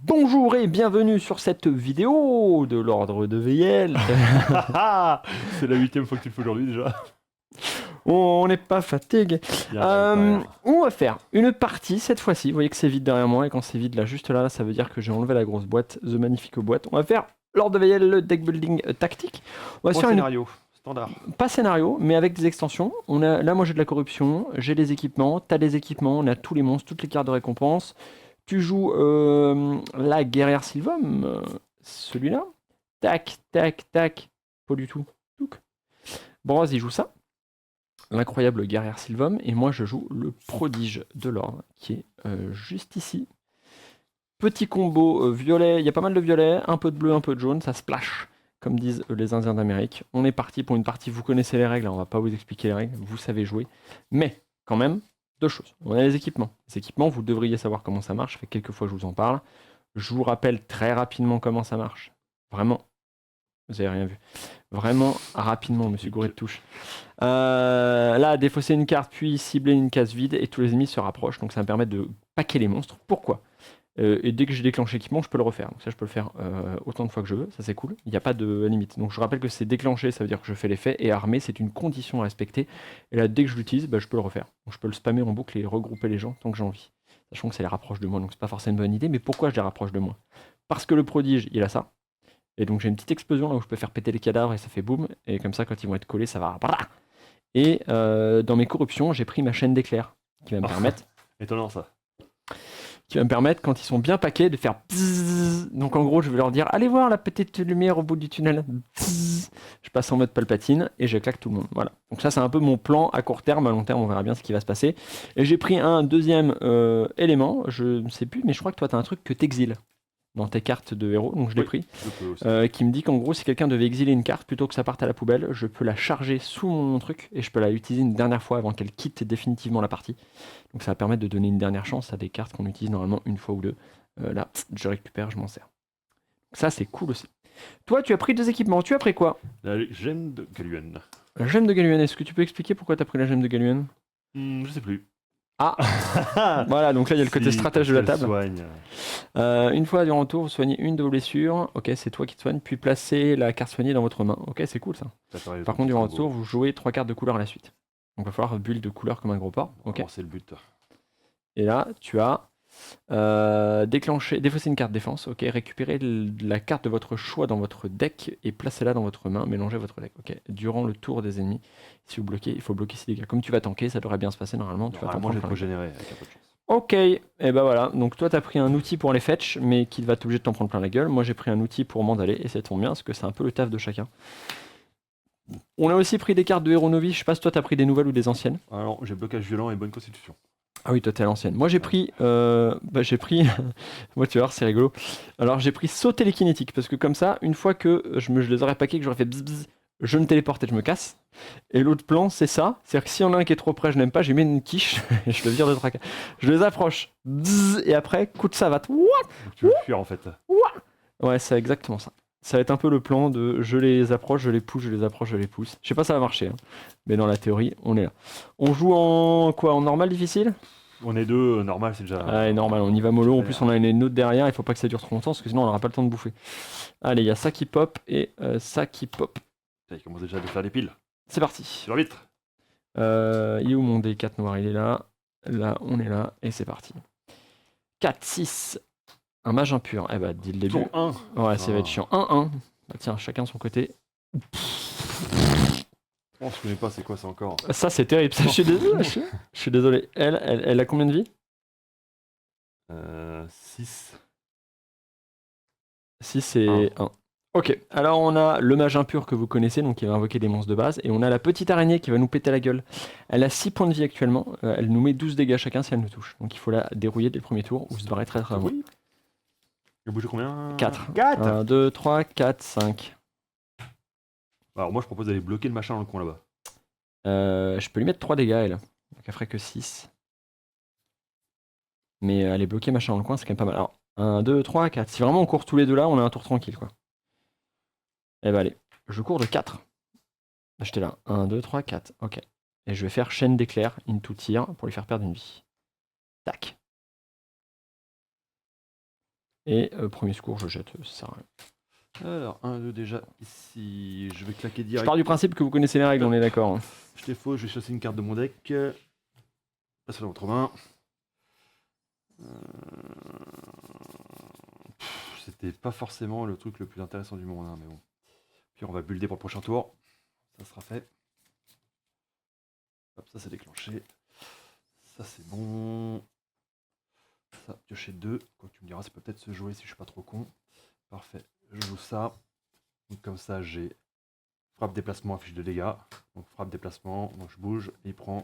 Bonjour et bienvenue sur cette vidéo de l'ordre de VL. C'est la 8e fois que tu le fais aujourd'hui déjà. On n'est pas fatigué. Il y a un rêve derrière. On va faire une partie cette fois-ci. Vous voyez que c'est vide derrière moi et quand c'est vide là, juste là, ça veut dire que j'ai enlevé la grosse boîte, The Magnifique boîte. On va faire l'ordre de VL, le deck building tactique. On va se Point faire une scénario, standard. pas scénario, mais avec des extensions. Là, moi j'ai de la corruption, j'ai les équipements, t'as les équipements, on a tous les monstres, toutes les cartes de récompense. Tu joues la guerrière Sylvom, celui-là. Tac, tac, tac. Pas du tout. Touc. Bros, il joue ça. L'incroyable guerrière Sylvom. Et moi, je joue le prodige de l'ordre, qui est juste ici. Petit combo violet. Il y a pas mal de violet, un peu de bleu, un peu de jaune. Ça splash, comme disent les Indiens d'Amérique. On est parti pour une partie. Vous connaissez les règles. On va pas vous expliquer les règles. Vous savez jouer. Mais, quand même, deux choses. On a les équipements. Les équipements, vous devriez savoir comment ça marche. Ça fait quelques fois que je vous en parle. Je vous rappelle très rapidement comment ça marche. Vraiment. Vous avez rien vu. Vraiment rapidement, monsieur Gouré de touche. Là, défausser une carte, puis cibler une case vide, et tous les ennemis se rapprochent. Donc ça me permet de paquer les monstres. Pourquoi et dès que j'ai déclenché l'équipement, je peux le refaire. Donc ça, je peux le faire autant de fois que je veux. Ça, c'est cool. Il n'y a pas de limite. Donc je rappelle que c'est déclenché, ça veut dire que je fais l'effet. Et armé, c'est une condition à respecter. Et là, dès que je l'utilise, bah, je peux le refaire. Donc je peux le spammer en boucle et regrouper les gens tant que j'ai envie. Sachant que ça les rapproche de moi, donc c'est pas forcément une bonne idée. Mais pourquoi je les rapproche de moi? Parce que le prodige, il a ça. Et donc j'ai une petite explosion là où je peux faire péter les cadavres et ça fait boum. Et comme ça, quand ils vont être collés, ça va. Et dans mes corruptions, j'ai pris ma chaîne d'éclairs qui va me permettre Étonnant ça. quand ils sont bien paquets, de faire bzzz. Donc en gros, je vais leur dire allez voir la petite lumière au bout du tunnel. Bzzz. Je passe en mode palpatine et je claque tout le monde. Voilà. Donc ça, c'est un peu mon plan à court terme. À long terme, on verra bien ce qui va se passer. Et j'ai pris un deuxième élément. Je ne sais plus, mais je crois que toi, tu as un truc que t'exiles dans tes cartes de héros. Donc je l'ai Oui, pris. je peux aussi. Qui me dit qu'en gros, si quelqu'un devait exiler une carte plutôt que ça parte à la poubelle, je peux la charger sous mon truc et je peux la utiliser une dernière fois avant qu'elle quitte définitivement la partie. Donc ça va permettre de donner une dernière chance à des cartes qu'on utilise normalement une fois ou deux. Là, je récupère, je m'en sers. Ça, c'est cool aussi. Toi, tu as pris deux équipements. Tu as pris quoi? La gemme de Galuen. La gemme de Galuen. Est-ce que tu peux expliquer pourquoi tu as pris la gemme de Galuen? Je sais plus. Ah, voilà, donc là, il y a le côté Si, stratège parce de la qu'elle table. soigne. Une fois durant le tour, vous soignez une de vos blessures. Ok, c'est toi qui te soignes. Puis placez la carte soignée dans votre main. Ok, c'est cool ça. Ça paraît le Par truc contre, qui durant sent votre tour, beau. vous jouez 3 cartes de couleur à la suite. Donc il va falloir build de couleur comme un gros porc. Ok. Vraiment, c'est le but. Et là, tu as défausser une carte défense. Ok. Récupérez la carte de votre choix dans votre deck et placez-la dans votre main. Mélangez votre deck. Ok. Durant le tour des ennemis, si vous bloquez, il faut bloquer 6 dégâts. Comme tu vas tanker, ça devrait bien se passer normalement. Tu vas t'en Moi, je prendre vais plein te la gueule. régénérer avec un peu de chance. Ok, et ben voilà. Donc toi, t'as pris un outil pour les fetch, mais qui va t'obliger de t'en prendre plein la gueule. Moi, j'ai pris un outil pour mandaler, et ça tombe bien, parce que c'est un peu le taf de chacun. On a aussi pris des cartes de héros novice. Je sais pas si toi, t'as pris des nouvelles ou des anciennes. Alors, j'ai blocage violent et bonne constitution. Ah oui, toi t'es à l'ancienne. Moi j'ai pris, j'ai pris, moi tu vas voir c'est rigolo. Alors j'ai pris saut télékinétique parce que comme ça, une fois que je les aurais paqués, que j'aurais fait bzz bzz, je me téléporte et je me casse. Et l'autre plan c'est ça, c'est-à-dire que s'il y en a un qui est trop près, je n'aime pas, j'ai mis une quiche et je le vire de traca. Je les approche, bzz, et après coup de savate. Ouah, Donc, tu veux fuir en fait. ouah. Ouais, c'est exactement ça. Ça va être un peu le plan de je les approche, je les pousse, je les approche, je les pousse. Je sais pas si ça va marcher, hein, mais dans la théorie, on est là. On joue en quoi? En normal difficile? On est deux, normal, c'est déjà. Ah, normal, on y va mollo. En plus, on a une autre derrière. Il faut pas que ça dure trop longtemps parce que sinon, on n'aura pas le temps de bouffer. Allez, il y a ça qui pop et ça qui pop. Ça, il commence déjà à faire des piles. C'est parti. Sur vite. Il est où mon D4 noir? Il est là. Là, on est là. Et c'est parti. 4, 6. Un mage impur. Eh bah, dès le début. Tour 1. Ouais, ça va être chiant. 1-1. Bah, tiens, chacun de son côté. Oh, je connais pas, c'est quoi ça encore? Ça, c'est terrible. Ça, je suis désolé. Je suis désolé. Elle a combien de vie? 6. 6 et 1. Ok, alors on a le mage impur que vous connaissez, donc qui va invoquer des monstres de base, et on a la petite araignée qui va nous péter la gueule. Elle a 6 points de vie actuellement, elle nous met 12 dégâts chacun si elle nous touche. Donc il faut la dérouiller dès le premier tour, ou se barrer très très loin. Oui. Il a bougé combien? 4. 4. 1, 2, 3, 4, 5. Alors, moi, je propose d'aller bloquer le machin dans le coin là-bas. Je peux lui mettre 3 dégâts, elle. Donc elle ferait que 6. Mais elle est bloquée machin dans le coin, c'est quand même pas mal. Alors, 1, 2, 3, 4. Si vraiment on court tous les deux là, on a un tour tranquille, quoi. Eh ben allez, je cours de 4. J'étais là. 1, 2, 3, 4. Ok. Et je vais faire chaîne d'éclairs, into tir, pour lui faire perdre une vie. Tac. Et premier secours, je jette, ça sert à rien. Alors, 1, 2 déjà ici. Je vais claquer Je direct. pars du principe que vous connaissez les règles, on est d'accord. Hein. Je t'ai faux, je vais chasser une carte de mon deck. Passe dans votre main. C'était pas forcément le truc le plus intéressant du monde, hein, mais bon. Puis on va builder pour le prochain tour. Ça sera fait. Hop, ça c'est déclenché. Ça c'est bon. Ça, piocher 2. Quoi que tu me diras, ça peut peut-être se jouer si je suis pas trop con. Parfait. Je joue ça. Donc comme ça j'ai frappe déplacement, affiche de dégâts. Donc frappe déplacement, donc je bouge et il prend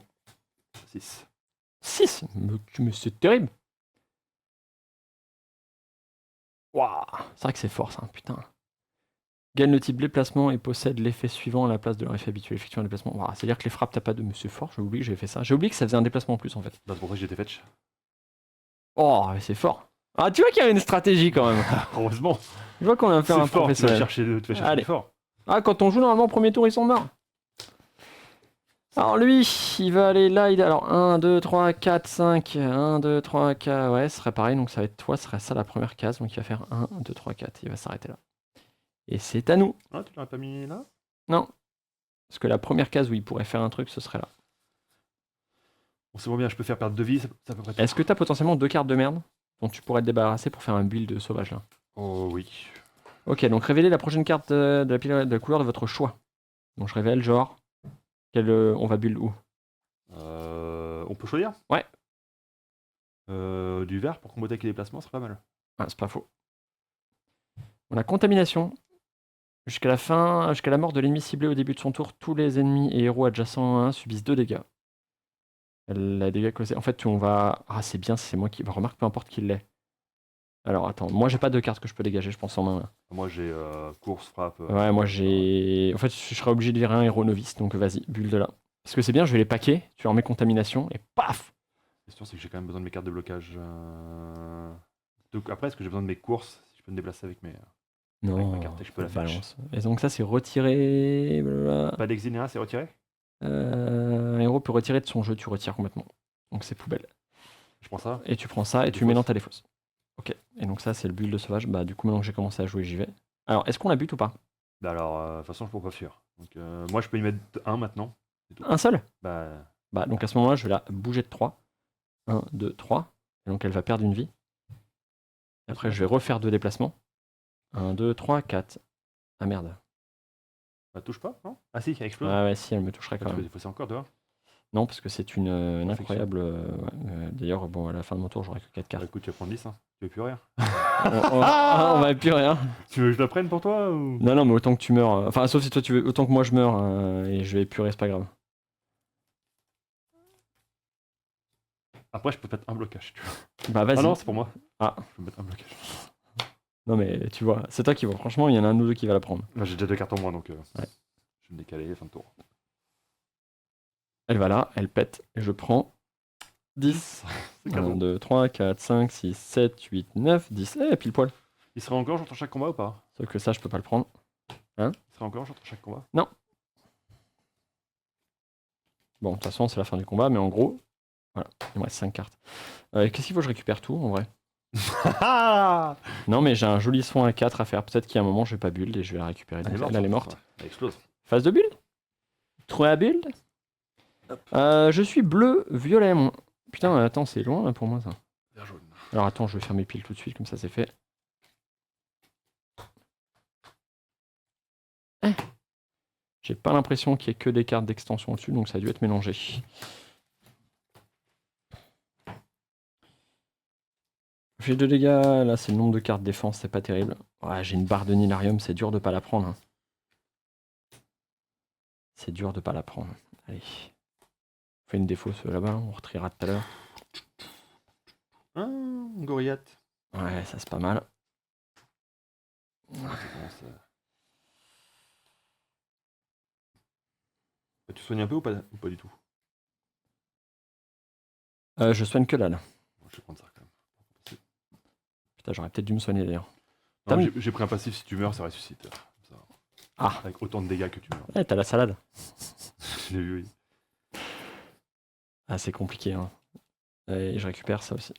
6. 6 mais c'est terrible. Waouh, c'est vrai que c'est fort ça, putain. Gagne le type déplacement et possède l'effet suivant à la place de leur effet habituel, effectuant un déplacement. Waouh, c'est-à-dire que les frappes, t'as pas de... Mais c'est fort, j'ai oublié que j'avais fait ça. J'ai oublié que ça faisait un déplacement en plus en fait. Bah, c'est pour ça que j'étais fetch. Oh, mais c'est fort. Ah, tu vois qu'il y a une stratégie quand même. Heureusement. Je vois qu'on a fait C'est un fort, tu vas professionnel. chercher, Allez. fort. Ah, quand on joue normalement au premier tour, ils sont morts. Alors lui, il va aller là, alors 1, 2, 3, 4, 5, 1, 2, 3, 4, ouais, ce serait pareil, donc ça va être toi, ce serait ça la première case, donc il va faire 1, 2, 3, 4, il va s'arrêter là. Et c'est à nous. Ah, tu l'aurais pas mis là? Non, parce que la première case où il pourrait faire un truc, ce serait là. Bon, c'est bon bien, je peux faire perdre 2 vies, ça peut près tout. Est-ce que t'as potentiellement 2 cartes de merde dont tu pourrais te débarrasser pour faire un build sauvage là? Oh oui. Ok, donc révélez la prochaine carte de la couleur de votre choix. Donc je révèle genre, on va build où? On peut choisir? Ouais. Du vert pour combo deck et déplacement, c'est pas mal. Ah, c'est pas faux. On a contamination. Jusqu'à la mort de l'ennemi ciblé au début de son tour, tous les ennemis et héros adjacents à 1 subissent 2 dégâts. La dégâts causés. En fait, on va. Ah, c'est bien, c'est moi qui. Remarque, peu importe qui l'est. Alors, attends, moi j'ai pas de cartes que je peux dégager, je pense en main là. Moi j'ai course, frappe. Ouais, moi j'ai. En fait, je serais obligé de virer un héros novice, donc vas-y, bulle de là. Parce que c'est bien, je vais les paquer, tu leur mets contamination, et paf! La question c'est que j'ai quand même besoin de mes cartes de blocage. Donc après, est-ce que j'ai besoin de mes courses? Si je peux me déplacer avec mes. Non, ma carte, je peux la balance. Et donc, ça c'est retiré. Blablabla. Pas d'exil ni rien, c'est retiré? Un héros peut retirer de son jeu, tu retires complètement. Donc c'est poubelle. Je prends ça. Et tu prends ça et tu Défausse. mets dans ta défausse. Ok, et donc ça c'est le build de sauvage. Bah du coup maintenant que j'ai commencé à jouer, j'y vais. Alors, est-ce qu'on la bute ou pas? Bah alors, de toute façon, je peux pas fuir. Donc moi je peux y mettre un maintenant. Un seul? Bah. Bah donc à ce moment-là, je vais la bouger de 3. 1, 2, 3. Et donc elle va perdre une vie. Après, je vais refaire 2 déplacements. 1, 2, 3, 4. Ah merde. Ça touche pas, non? Ah si, elle explose. Ah ouais, si, elle me toucherait Tu quand peux même. défausser encore dehors. Non, parce que c'est une Perfection. incroyable... D'ailleurs, bon, à la fin de mon tour, j'aurai que 4 Bah, cartes. écoute, tu vas prendre 10, hein. Tu veux plus rien. On va plus rien. Tu veux que je la prenne pour toi ou... Non, non, mais autant que tu meurs. Enfin, sauf si toi tu veux, autant que moi je meurs et je vais épurer, c'est pas grave. Après, je peux mettre un blocage. Tu vois. Bah vas-y. Ah non, c'est pour moi. Ah. Je peux mettre un blocage. Non, mais tu vois, c'est toi qui vois. Franchement, il y en a un ou deux qui va la prendre. Là, j'ai déjà 2 cartes en moins, donc Ouais. je vais me décaler, fin de tour. Elle va là, elle pète, et je prends 10. C'est 1, cadeau. 2, 3, 4, 5, 6, 7, 8, 9, 10. Eh, pile poil. Il sera engorge entre chaque combat ou pas? Sauf que ça, je peux pas le prendre. Il sera engorge entre chaque combat? Bon, de toute façon, c'est la fin du combat, mais en gros, voilà, il me reste 5 cartes. Qu'est-ce qu'il faut que je récupère tout, en vrai? Non, mais j'ai un joli soin à 4 à faire. Peut-être qu'il y a un moment, je vais pas build et je vais la récupérer. Donc, elle est morte. Elle explose. Phase de build? 3 build? Je suis bleu, violet, moi. Putain, attends, c'est loin là, pour moi ça. Vert jaune. Alors attends, je vais faire mes piles tout de suite, comme ça c'est fait. J'ai pas l'impression qu'il y ait que des cartes d'extension au-dessus, donc ça a dû être mélangé. J'ai 2 dégâts, là c'est le nombre de cartes défense, c'est pas terrible. Ouais, j'ai une barre de Nilarium, c'est dur de pas la prendre. Hein. C'est dur de pas la prendre. Allez. On fait une défausse là-bas, on retirera tout à l'heure. Ah, Goriath. Ouais, ça c'est pas mal. Tu soignes un peu ou pas du tout? Je soigne que là. Je vais prendre ça quand même. Putain, j'aurais peut-être dû me soigner d'ailleurs. J'ai pris un passif, si tu meurs, ça ressuscite. Ça. Ah. Avec autant de dégâts que tu meurs. Ouais, t'as la salade. Je l'ai vu, oui. Ah, c'est compliqué. Hein. Et je récupère ça aussi.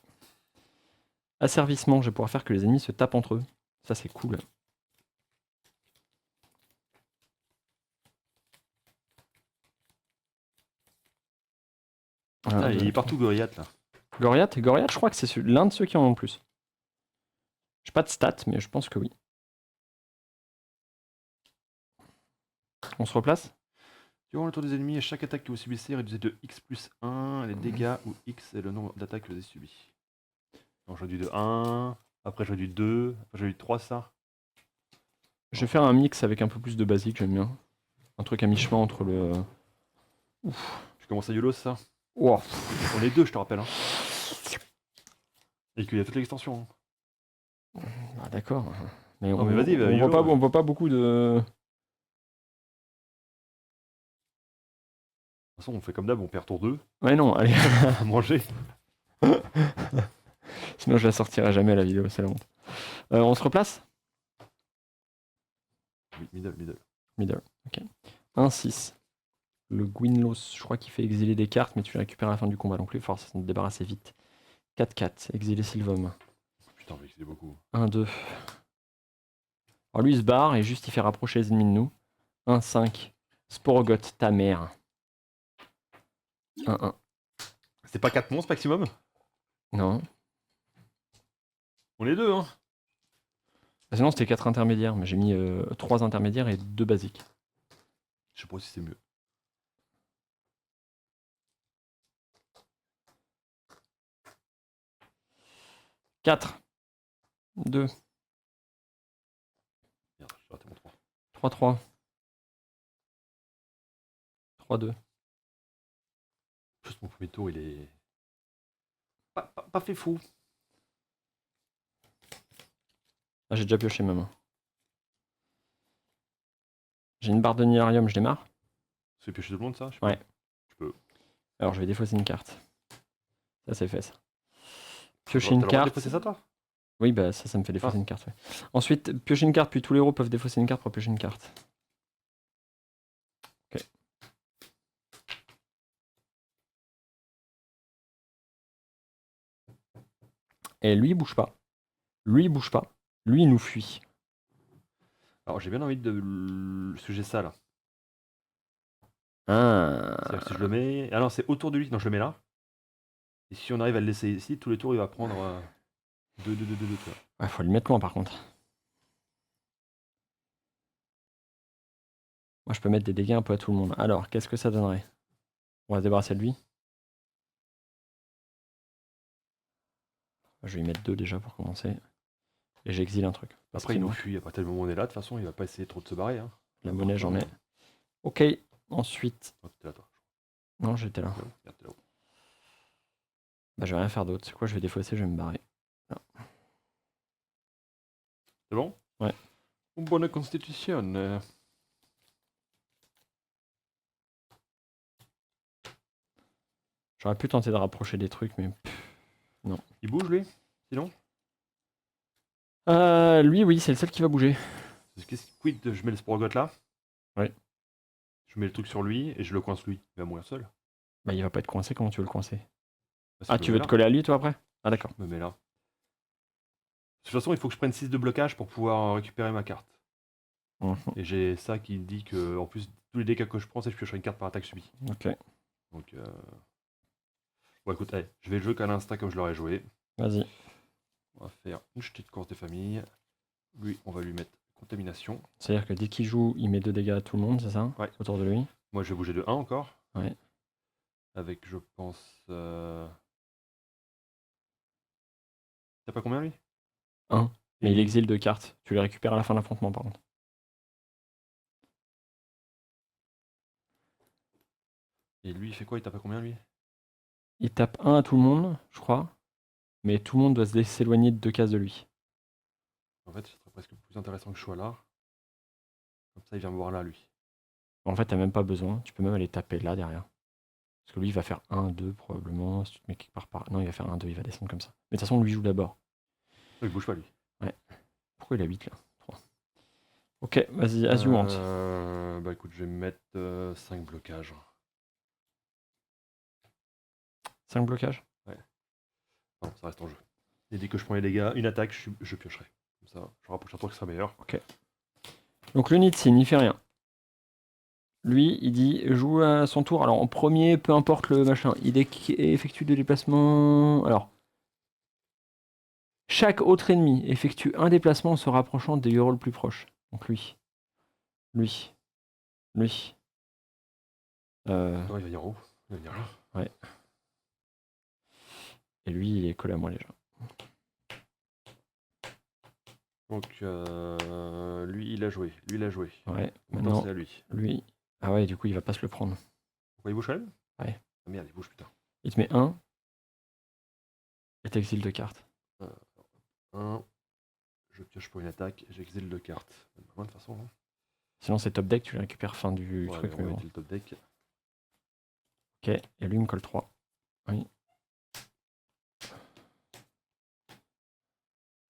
Asservissement, je vais pouvoir faire que les ennemis se tapent entre eux. Ça, c'est cool. Ah, il est partout Goliath là. Goriath, je crois que c'est l'un de ceux qui en ont le plus. J'ai pas de stats, mais je pense que oui. On se replace? Durant le tour des ennemis, à chaque attaque que vous subissez, réduisez de X plus 1 les dégâts où X est le nombre d'attaques que vous avez subies. Donc je réduis de 1, après je réduis de 2, après je réduis de 3 ça. Je vais faire un mix avec un peu plus de basique, j'aime bien. Un truc à mi-chemin entre le... Je commence à YOLO ça. Wow. On est deux, je te rappelle. Hein. Et qu'il y a toute l'extension. Hein. Ah, d'accord. Mais Non, mais vas-y, on YOLO, voit pas, ouais. on voit pas beaucoup de... De toute façon, on fait comme d'hab, on perd tour 2. Ouais, non, allez. À manger. Sinon, je la sortirai jamais la vidéo, c'est la honte. On se replace? Oui, middle. Middle, ok. 1-6. Le Gwynlos, je crois qu'il fait exiler des cartes, mais tu les récupères à la fin du combat, donc lui, force, ça te débarrasser vite. 4-4, exiler Sylvom. Putain, mec, c'est beaucoup. 1-2. Alors lui, il se barre et juste il fait rapprocher les ennemis de nous. 1-5. Sporogoth, ta mère. 1-1. C'est pas 4 monstres maximum? Non. On est deux, hein. Ah, sinon, c'était 4 intermédiaires, mais j'ai mis 3 intermédiaires et 2 basiques. Je sais pas si c'est mieux. « 4. 2. Merde, j'ai raté mon 3. 3-3. 3-2. Juste mon premier tour, il est. Pas fait fou. Ah, j'ai déjà pioché ma main. J'ai une barre de Nihilarium, je démarre. Tu fais piocher tout le monde, ça? Je sais Ouais. pas. Je peux. Alors, je vais défausser une carte. Ça, c'est fait, ça. Piocher T'as une le droit de carte. défausser ça, toi? Oui, bah ça me fait défausser une carte. Ouais. Ensuite, piocher une carte, puis tous les héros peuvent défausser une carte pour piocher une carte. Ok. Et lui, il bouge pas. Lui, il bouge pas. Lui, il nous fuit. Alors, j'ai bien envie de sujet ça, là. Ah. C'est-à-dire que si je le mets. Ah non, c'est autour de lui. Non, je le mets là. Et si on arrive à le laisser ici, tous les tours, il va prendre 2, 2, 2, 2, 2, tu vois. Ouais, faut le mettre loin, par contre. Moi, je peux mettre des dégâts un peu à tout le monde. Alors, qu'est-ce que ça donnerait? On va se débarrasser de lui. Je vais y mettre 2 déjà pour commencer. Et j'exile un truc. Parce Après, il qu'il nous nous- fuit. À partir du moment où on est là, de toute façon, il va pas essayer trop de se barrer. Hein. La monnaie, j'en ai. Ok, ensuite... Oh, t'es là, toi. Non, j'étais là. Là-haut. Regarde, t'es là-haut. Bah, je vais rien faire d'autre. C'est quoi? Je vais défausser, je vais me barrer. C'est bon? Ouais. Bonne constitution. J'aurais pu tenter de rapprocher des trucs, mais... Il bouge, lui? Sinon? Lui, oui, c'est le seul qui va bouger. Quid, je mets le Sporogoth là. Ouais. Je mets le truc sur lui et je le coince lui. Il va mourir seul. Bah, il va pas être coincé, comment tu veux le coincer? Si Ah, je me tu mets veux là, te coller à lui, toi, après? Ah, d'accord. je me mets là. De toute façon, il faut que je prenne 6 de blocage pour pouvoir récupérer ma carte. Mhm. Et j'ai ça qui dit que, en plus, tous les dégâts que je prends, c'est que je piocherai une carte par attaque subie. Ok, Donc, bon, écoute, allez, je vais le jouer qu'à l'instinct comme je l'aurais joué. vas-y. On va faire une petite course des familles. Lui, on va lui mettre contamination. C'est-à-dire que dès qu'il joue, il met 2 dégâts à tout le monde, c'est ça? Ouais. Autour de lui. Moi, je vais bouger de 1 encore. Ouais. Avec, je pense. T'as pas combien lui? 1. Mais Et il lui exile 2 cartes. Tu les récupères à la fin de l'affrontement, par contre. Et lui, il fait quoi? Il tape à combien lui? Il tape 1 à tout le monde, je crois. Mais tout le monde doit s'éloigner de 2 cases de lui. En fait, ce serait presque plus intéressant que je sois là. Comme ça, il vient me voir là, lui. En fait, t'as même pas besoin. Tu peux même aller taper là, derrière. Parce que lui, il va faire 1-2, probablement. Si tu te mets quelque part par... Non, il va faire 1-2, il va descendre comme ça. Mais de toute façon, lui joue d'abord. Il bouge pas, lui. Pourquoi il a 8, là? 3. Ok, vas-y, as you want. Bah écoute, je vais mettre 5 blocages. 5 blocages? Non, ça reste en jeu. Et dès que je prends les dégâts, une attaque, je piocherai. Comme ça, je rapproche un tour qui sera meilleur. Donc le Nidsin, il fait rien. Lui, il dit joue à son tour. Alors en premier, peu importe le machin, il effectue des déplacements. Alors, chaque autre ennemi effectue un déplacement en se rapprochant des héros le plus proche. Donc lui, lui, lui. Non, il va venir en haut. Il va venir là. Ouais. Et lui, il est collé à moi déjà. Donc, lui, il a joué. Lui, il a joué. Ouais. Maintenant, Maintenant, c'est à lui. lui. Ah ouais, du coup, il va pas se le prendre. Pourquoi il bouge quand même? Ouais. Ah merde, il bouge, putain. Il te met 1 et t'exiles 2 cartes. 1. Je pioche pour une attaque. J'exile 2 cartes. Moi, de toute façon. Hein. Sinon, c'est top deck, tu les récupères fin du Ouais, truc. on Mais va bon. utiliser le top deck. Ok, et lui, il me colle 3. Oui.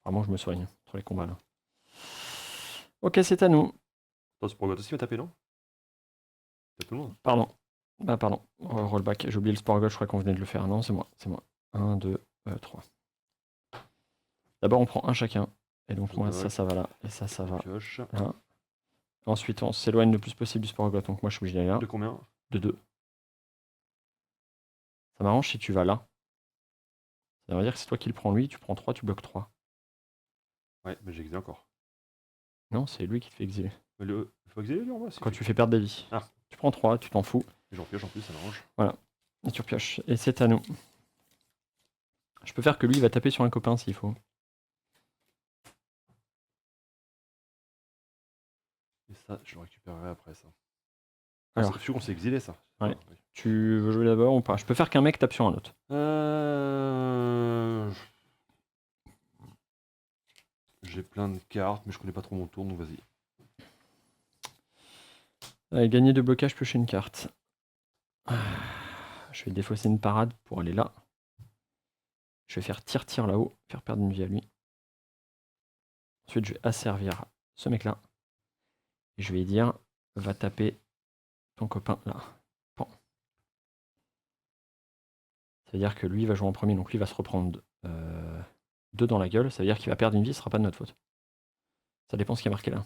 Vraiment, je me soigne entre les combats là. Ok, c'est à nous. Attends, ce Sporgot aussi m'a tapé, non? Tape tout le monde. Pardon. Bah, pardon. Rollback. J'ai oublié le sport gauche, je crois qu'on venait de le faire. Non, c'est moi. C'est moi. 1, 2, 3. D'abord, on prend un chacun. Et donc, moi, ça va là. Et ça va Pioche. là. Ensuite, on s'éloigne le plus possible du sport gauche. Donc, moi, je suis obligé d'aller là. De combien? De 2. Ça m'arrange si tu vas là. Ça veut dire que c'est toi qui le prends lui, tu prends 3, tu bloques 3. Ouais, mais j'exile encore. Non, c'est lui qui te fait exiler. Mais il faut exiler lui en bas. Quand tu fais perdre des vies. Ah. Tu prends 3, tu t'en fous. Et j'en pioche en plus, ça m'arrange. Voilà. Et tu repioches. Et c'est à nous. Je peux faire que lui, il va taper sur un copain s'il faut. Et ça, je le récupérerai après ça. Alors, c'est sûr qu'on s'est exilé ça. Ouais. Ah, oui. Tu veux jouer d'abord ou pas? Je peux faire qu'un mec tape sur un autre. J'ai plein de cartes, mais je connais pas trop mon tour, donc vas-y. Allez, gagner de blocage, piocher une carte. Je vais défausser une parade pour aller là. Je vais faire tir là-haut, faire perdre une vie à lui. Ensuite, je vais asservir ce mec-là. Et je vais lui dire, va taper ton copain là. Bon. Ça veut dire que lui va jouer en premier, donc lui va se reprendre 2 dans la gueule. Ça veut dire qu'il va perdre une vie, ce sera pas de notre faute. Ça dépend ce qui est marqué là.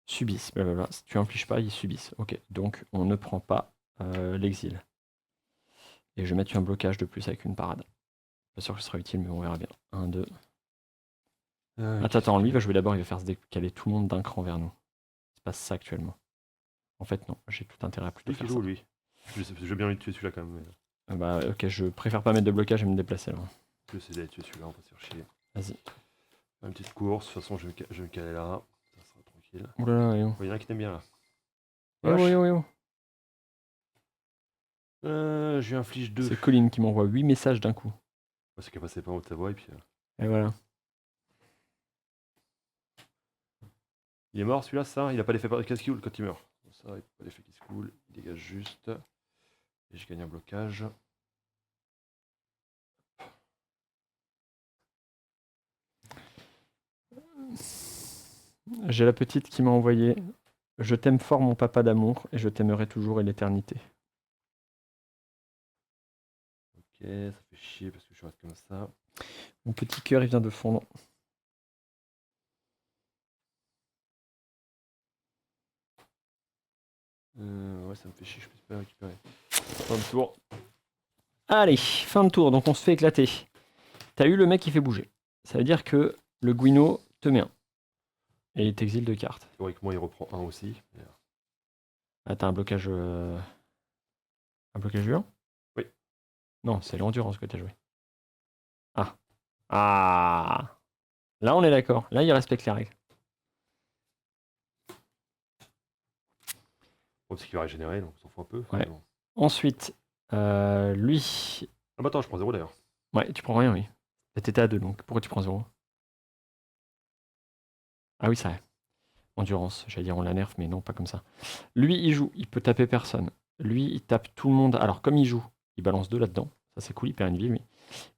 Subissent, blablabla. Si tu infliges pas, ils subissent. Ok, donc on ne prend pas l'exil. Et je vais mettre un blocage de plus avec une parade. Pas sûr que ce sera utile, mais on verra bien. 1, 2. Attends, lui va jouer d'abord, il va faire se décaler tout le monde d'un cran vers nous. C'est pas ça actuellement. En fait, non, j'ai tout intérêt à plutôt Lui qui faire joue, ça. lui. Je vais bien lui tuer celui-là quand même. Mais... Bah, ok, je préfère pas mettre de blocage et me déplacer là. Je vais essayer d'aller tuer celui-là, on va se faire chier. Vas-y. Une petite course, de toute façon, je vais me caler là. Ça sera tranquille. Oulala, Il y en a un qui t'aime bien là. Oh. Je lui inflige 2. C'est Colin qui m'envoie 8 messages d'un coup. C'est qu'elle passait pas en haut de ta voix et puis. Et voilà. Il est mort celui-là, ça? Il a pas l'effet qui se coule quand il meurt. Ça, il n'a pas l'effet qui se coule. Il dégage juste. Et je gagne un blocage. J'ai la petite qui m'a envoyé « Je t'aime fort mon papa d'amour et je t'aimerai toujours et l'éternité ». Ok, ça fait chier parce que je reste comme ça. Mon petit cœur il vient de fondre. Ouais, ça me fait chier, je peux pas récupérer. Fin de tour. Allez, fin de tour, donc on se fait éclater. T'as eu le mec qui fait bouger. Ça veut dire que le Guino te met 1. Et il t'exile 2 cartes. Théoriquement, il reprend 1 aussi. Ah, t'as un blocage... Un blocage vivant? Oui. Non, c'est l'endurance que t'as joué. Ah. Ah. Là, on est d'accord. Là, il respecte les règles. Bon, parce qu'il va régénérer, donc on s'en fout un peu. Ouais. Bon. Ensuite, lui... Ah bah attends, je prends 0 d'ailleurs. Ouais, tu prends rien, oui. T'étais à 2, donc pourquoi tu prends 0? Ah oui, c'est vrai. Endurance, j'allais dire on la nerf, mais non, pas comme ça. Lui, il joue, il peut taper personne. Lui, il tape tout le monde. Alors, comme il joue, il balance 2 là-dedans. Ça, c'est cool, il perd une vie, lui.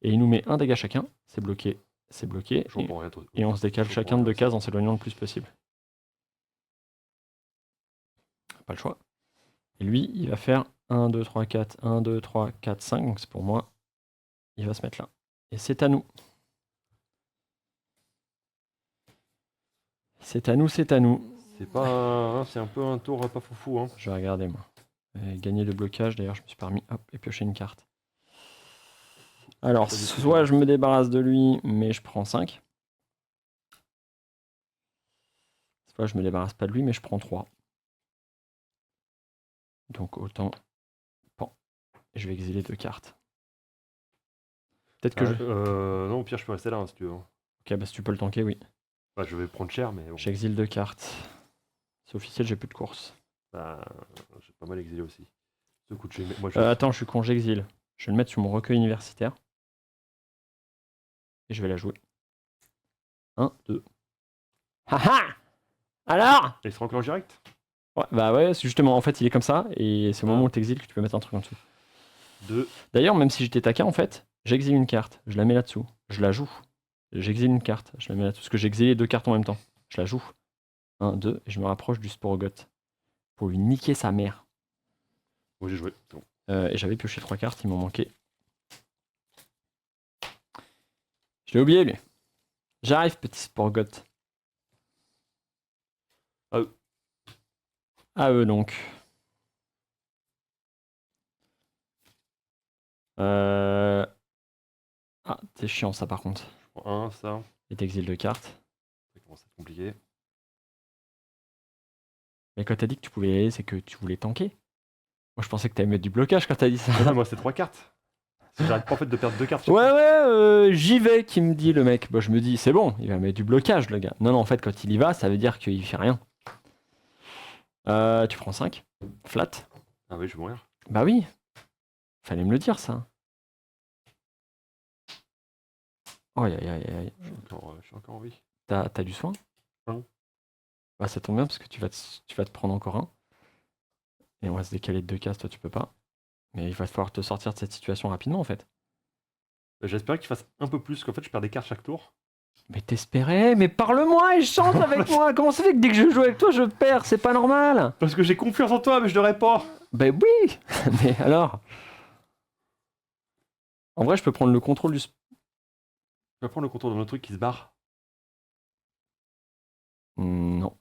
Et il nous met 1 dégât chacun. C'est bloqué, c'est bloqué. Je reprends rien. Et on se décale chacun de 2 cases en s'éloignant le plus possible. Pas le choix. Et lui, il va faire 1, 2, 3, 4, 1, 2, 3, 4, 5. Donc c'est pour moi. il va se mettre là. Et c'est à nous. C'est à nous, c'est à nous. C'est pas c'est un peu un tour pas foufou. Hein. Je vais regarder moi. Gagner le blocage, d'ailleurs je me suis permis et piocher une carte. Alors, soit je me débarrasse de lui, mais je prends 5. Soit je me débarrasse pas de lui, mais je prends 3. Donc autant... Bon. Je vais exiler 2 cartes. Peut-être que non, au pire, je peux rester là, hein, si tu veux. Ok, bah si tu peux le tanker, oui. Bah, je vais prendre cher, mais bon. J'exile 2 cartes. C'est officiel, j'ai plus de course. Bah, j'ai pas mal exilé aussi. Ce coup de chez... Moi, Attends, je suis con, j'exile. Je vais le mettre sur mon recueil universitaire. Et je vais la jouer. 1, 2. Haha. Alors Il sera enclenché direct. Ouais, bah ouais, c'est justement, en fait, il est comme ça, et c'est au moment où tu exiles que tu peux mettre un truc en dessous. 2. D'ailleurs, même si j'étais taquin, en fait, j'exile une carte, je la mets là-dessous, je la joue. J'exile une carte, je la mets là-dessous, parce que j'ai exilé 2 cartes en même temps. Je la joue. 1, 2, et je me rapproche du Sporogoth. Pour lui niquer sa mère. Moi, j'ai joué. Bon. Et j'avais pioché 3 cartes, il m'en manquait. Je l'ai oublié, lui. J'arrive, petit Sporogoth. À eux. À eux, donc. Ah, c'est chiant, ça, par contre. Je prends 1, ça. Et t'exiles 2 cartes. Ça commence à être compliqué. Mais quand t'as dit que tu pouvais y aller, c'est que tu voulais tanker. Moi, je pensais que t'allais mettre du blocage quand t'as dit ça. Non, moi, c'est 3 cartes. J'arrête pas en fait de perdre 2 cartes. Ouais, j'y vais, qui me dit le mec. Bah, je me dis, c'est bon, il va mettre du blocage, le gars. Non, en fait, quand il y va, ça veut dire qu'il fait rien. Tu prends 5. Flat. Ah oui, je vais mourir. Bah oui. Fallait me le dire, ça. Oh, aïe, aïe, aïe. Je suis encore en vie. T'as du soin? Non. Bah, ça tombe bien, parce que tu vas te prendre encore un. Et on va se décaler de 2 cases, toi, tu peux pas. Mais il va falloir te sortir de cette situation rapidement, en fait. J'espérais qu'il fasse un peu plus, qu'en fait, je perds des cartes chaque tour. Mais t'espérais, mais parle-moi, échange avec moi. Comment ça fait que dès que je joue avec toi, je perds? C'est pas normal. Parce que j'ai confiance en toi, mais je l'aurais pas. Ben oui. Mais alors? En vrai, je peux prendre le contrôle du... Je vais prendre le contour de notre truc qui se barre. Non.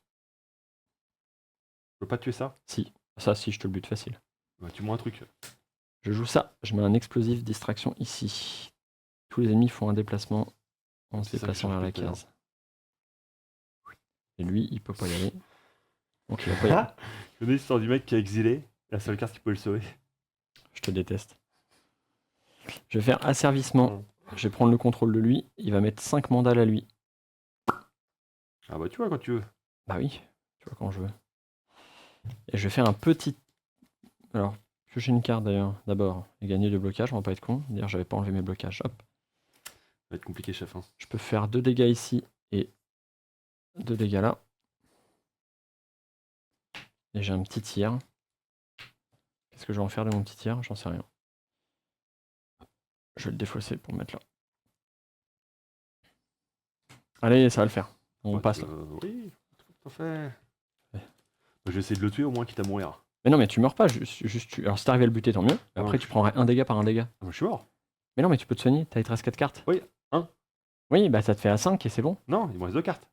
Je peux pas tuer ça. Si. Ça, si, je te le bute facile. Bah, tue-moi un truc. Je joue ça. Je mets un explosif distraction ici. Tous les ennemis font un déplacement en se C'est ça que déplaçant je vers la cherchais tout à l'heure. case. Et lui, il peut pas y aller. Donc il va pas y aller. Je connais l'histoire du mec qui a exilé. La seule carte qui pouvait le sauver. Je te déteste. Je vais faire asservissement. Je vais prendre le contrôle de lui. Il va mettre 5 mandales à lui. Ah bah tu vois quand tu veux. Bah oui, tu vois quand je veux. Et je vais faire un petit... Alors, piocher une carte d'ailleurs, d'abord. Et gagner 2 blocages, on va pas être con. D'ailleurs, j'avais pas enlevé mes blocages. Hop. Ça va être compliqué, chef. Hein. Je peux faire 2 dégâts ici et 2 dégâts là. Et j'ai un petit tir. Qu'est-ce que je vais en faire de mon petit tir? J'en sais rien. Je vais le défausser pour me mettre là. Allez, ça va le faire. On passe là. Oui, tout à fait. Ouais. Je vais essayer de le tuer au moins quitte à mourir. Mais non, mais tu meurs pas. Alors si t'arrives à le buter, tant mieux. Après, tu prendrais un dégât par un dégât. Ah, moi, je suis mort. Mais non, mais tu peux te soigner. T'as 13 cartes. Oui, 1. Oui, bah ça te fait à 5 et c'est bon. Non, il me reste 2 cartes.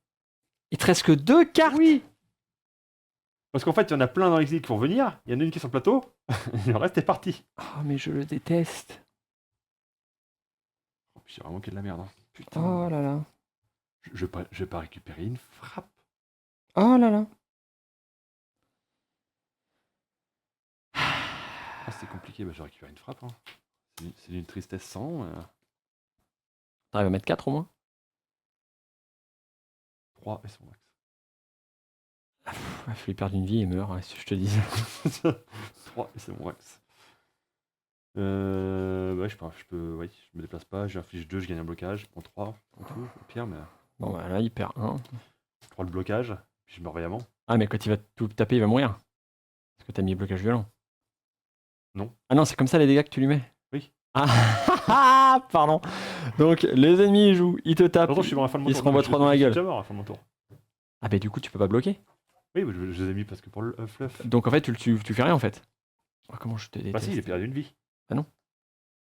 Il te reste que 2 cartes. Oui. Parce qu'en fait, il y en a plein dans l'exil qui vont venir. Il y en a une qui est sur le plateau. Le reste est parti. Oh, mais je le déteste. Oh, j'ai vraiment qu'il y a de la merde. Hein. Putain. Oh là là. Je vais pas récupérer une frappe. Oh là là. Ah, c'est compliqué. Bah, je vais récupérer une frappe. Hein. C'est d'une tristesse sans. T'arrives à mettre 4 au moins? 3 et son max. Il faut lui perdre une vie et meurt, si je te dis. 3 et c'est mon max. Ouais, je peux. Oui, je me déplace pas, j'inflige 2, je gagne un blocage, je prends 3 en tout, au pire, mais. Bon bah là il perd 1. Je prends le blocage, puis je me réveille avant. Ah mais quand il va tout taper, il va mourir. Parce que t'as mis blocage violent. Non. Ah non, c'est comme ça les dégâts que tu lui mets? Oui. Ah pardon. Donc les ennemis ils jouent, ils te tapent, Attends, je suis mort à la fin de mon ils tour. se renvoient 3 dans la gueule. Je suis déjà mort à la fin de mon tour. Ah bah du coup tu peux pas bloquer. Oui, je les ai mis parce que pour le fluff. Donc en fait tu fais rien en fait. Oh, comment je te déteste. Bah si, il est perdu une vie. Ah non.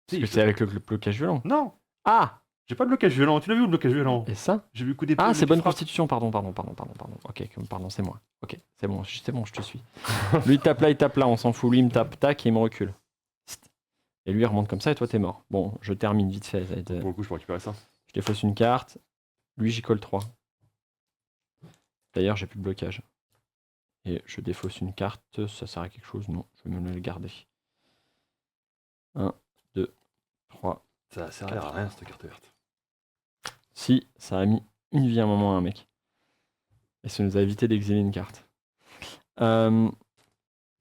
Si, Parce que c'est avec le blocage violent. Non, Ah! j'ai pas de blocage violent. Tu l'as vu le blocage violent? Et ça? J'ai vu coup d'épée. Ah, c'est bonne frappe. constitution, pardon. Ok, pardon, c'est moi. Ok, c'est bon, je te suis. Lui, il tape là, on s'en fout. Lui, il me tape, tac, et il me recule. Et lui, il remonte comme ça, et toi, t'es mort. Bon, je termine vite fait. Ça va être- Pour le coup, je peux récupérer ça. Je défausse une carte. Lui, j'y colle 3. D'ailleurs, j'ai plus de blocage. Et je défausse une carte. Ça sert à quelque chose? Non, je vais me le garder. 1, 2, 3. Ça sert à rien cette carte verte. Si, ça a mis une vie à un moment à un mec. Et ça nous a évité d'exiler une carte.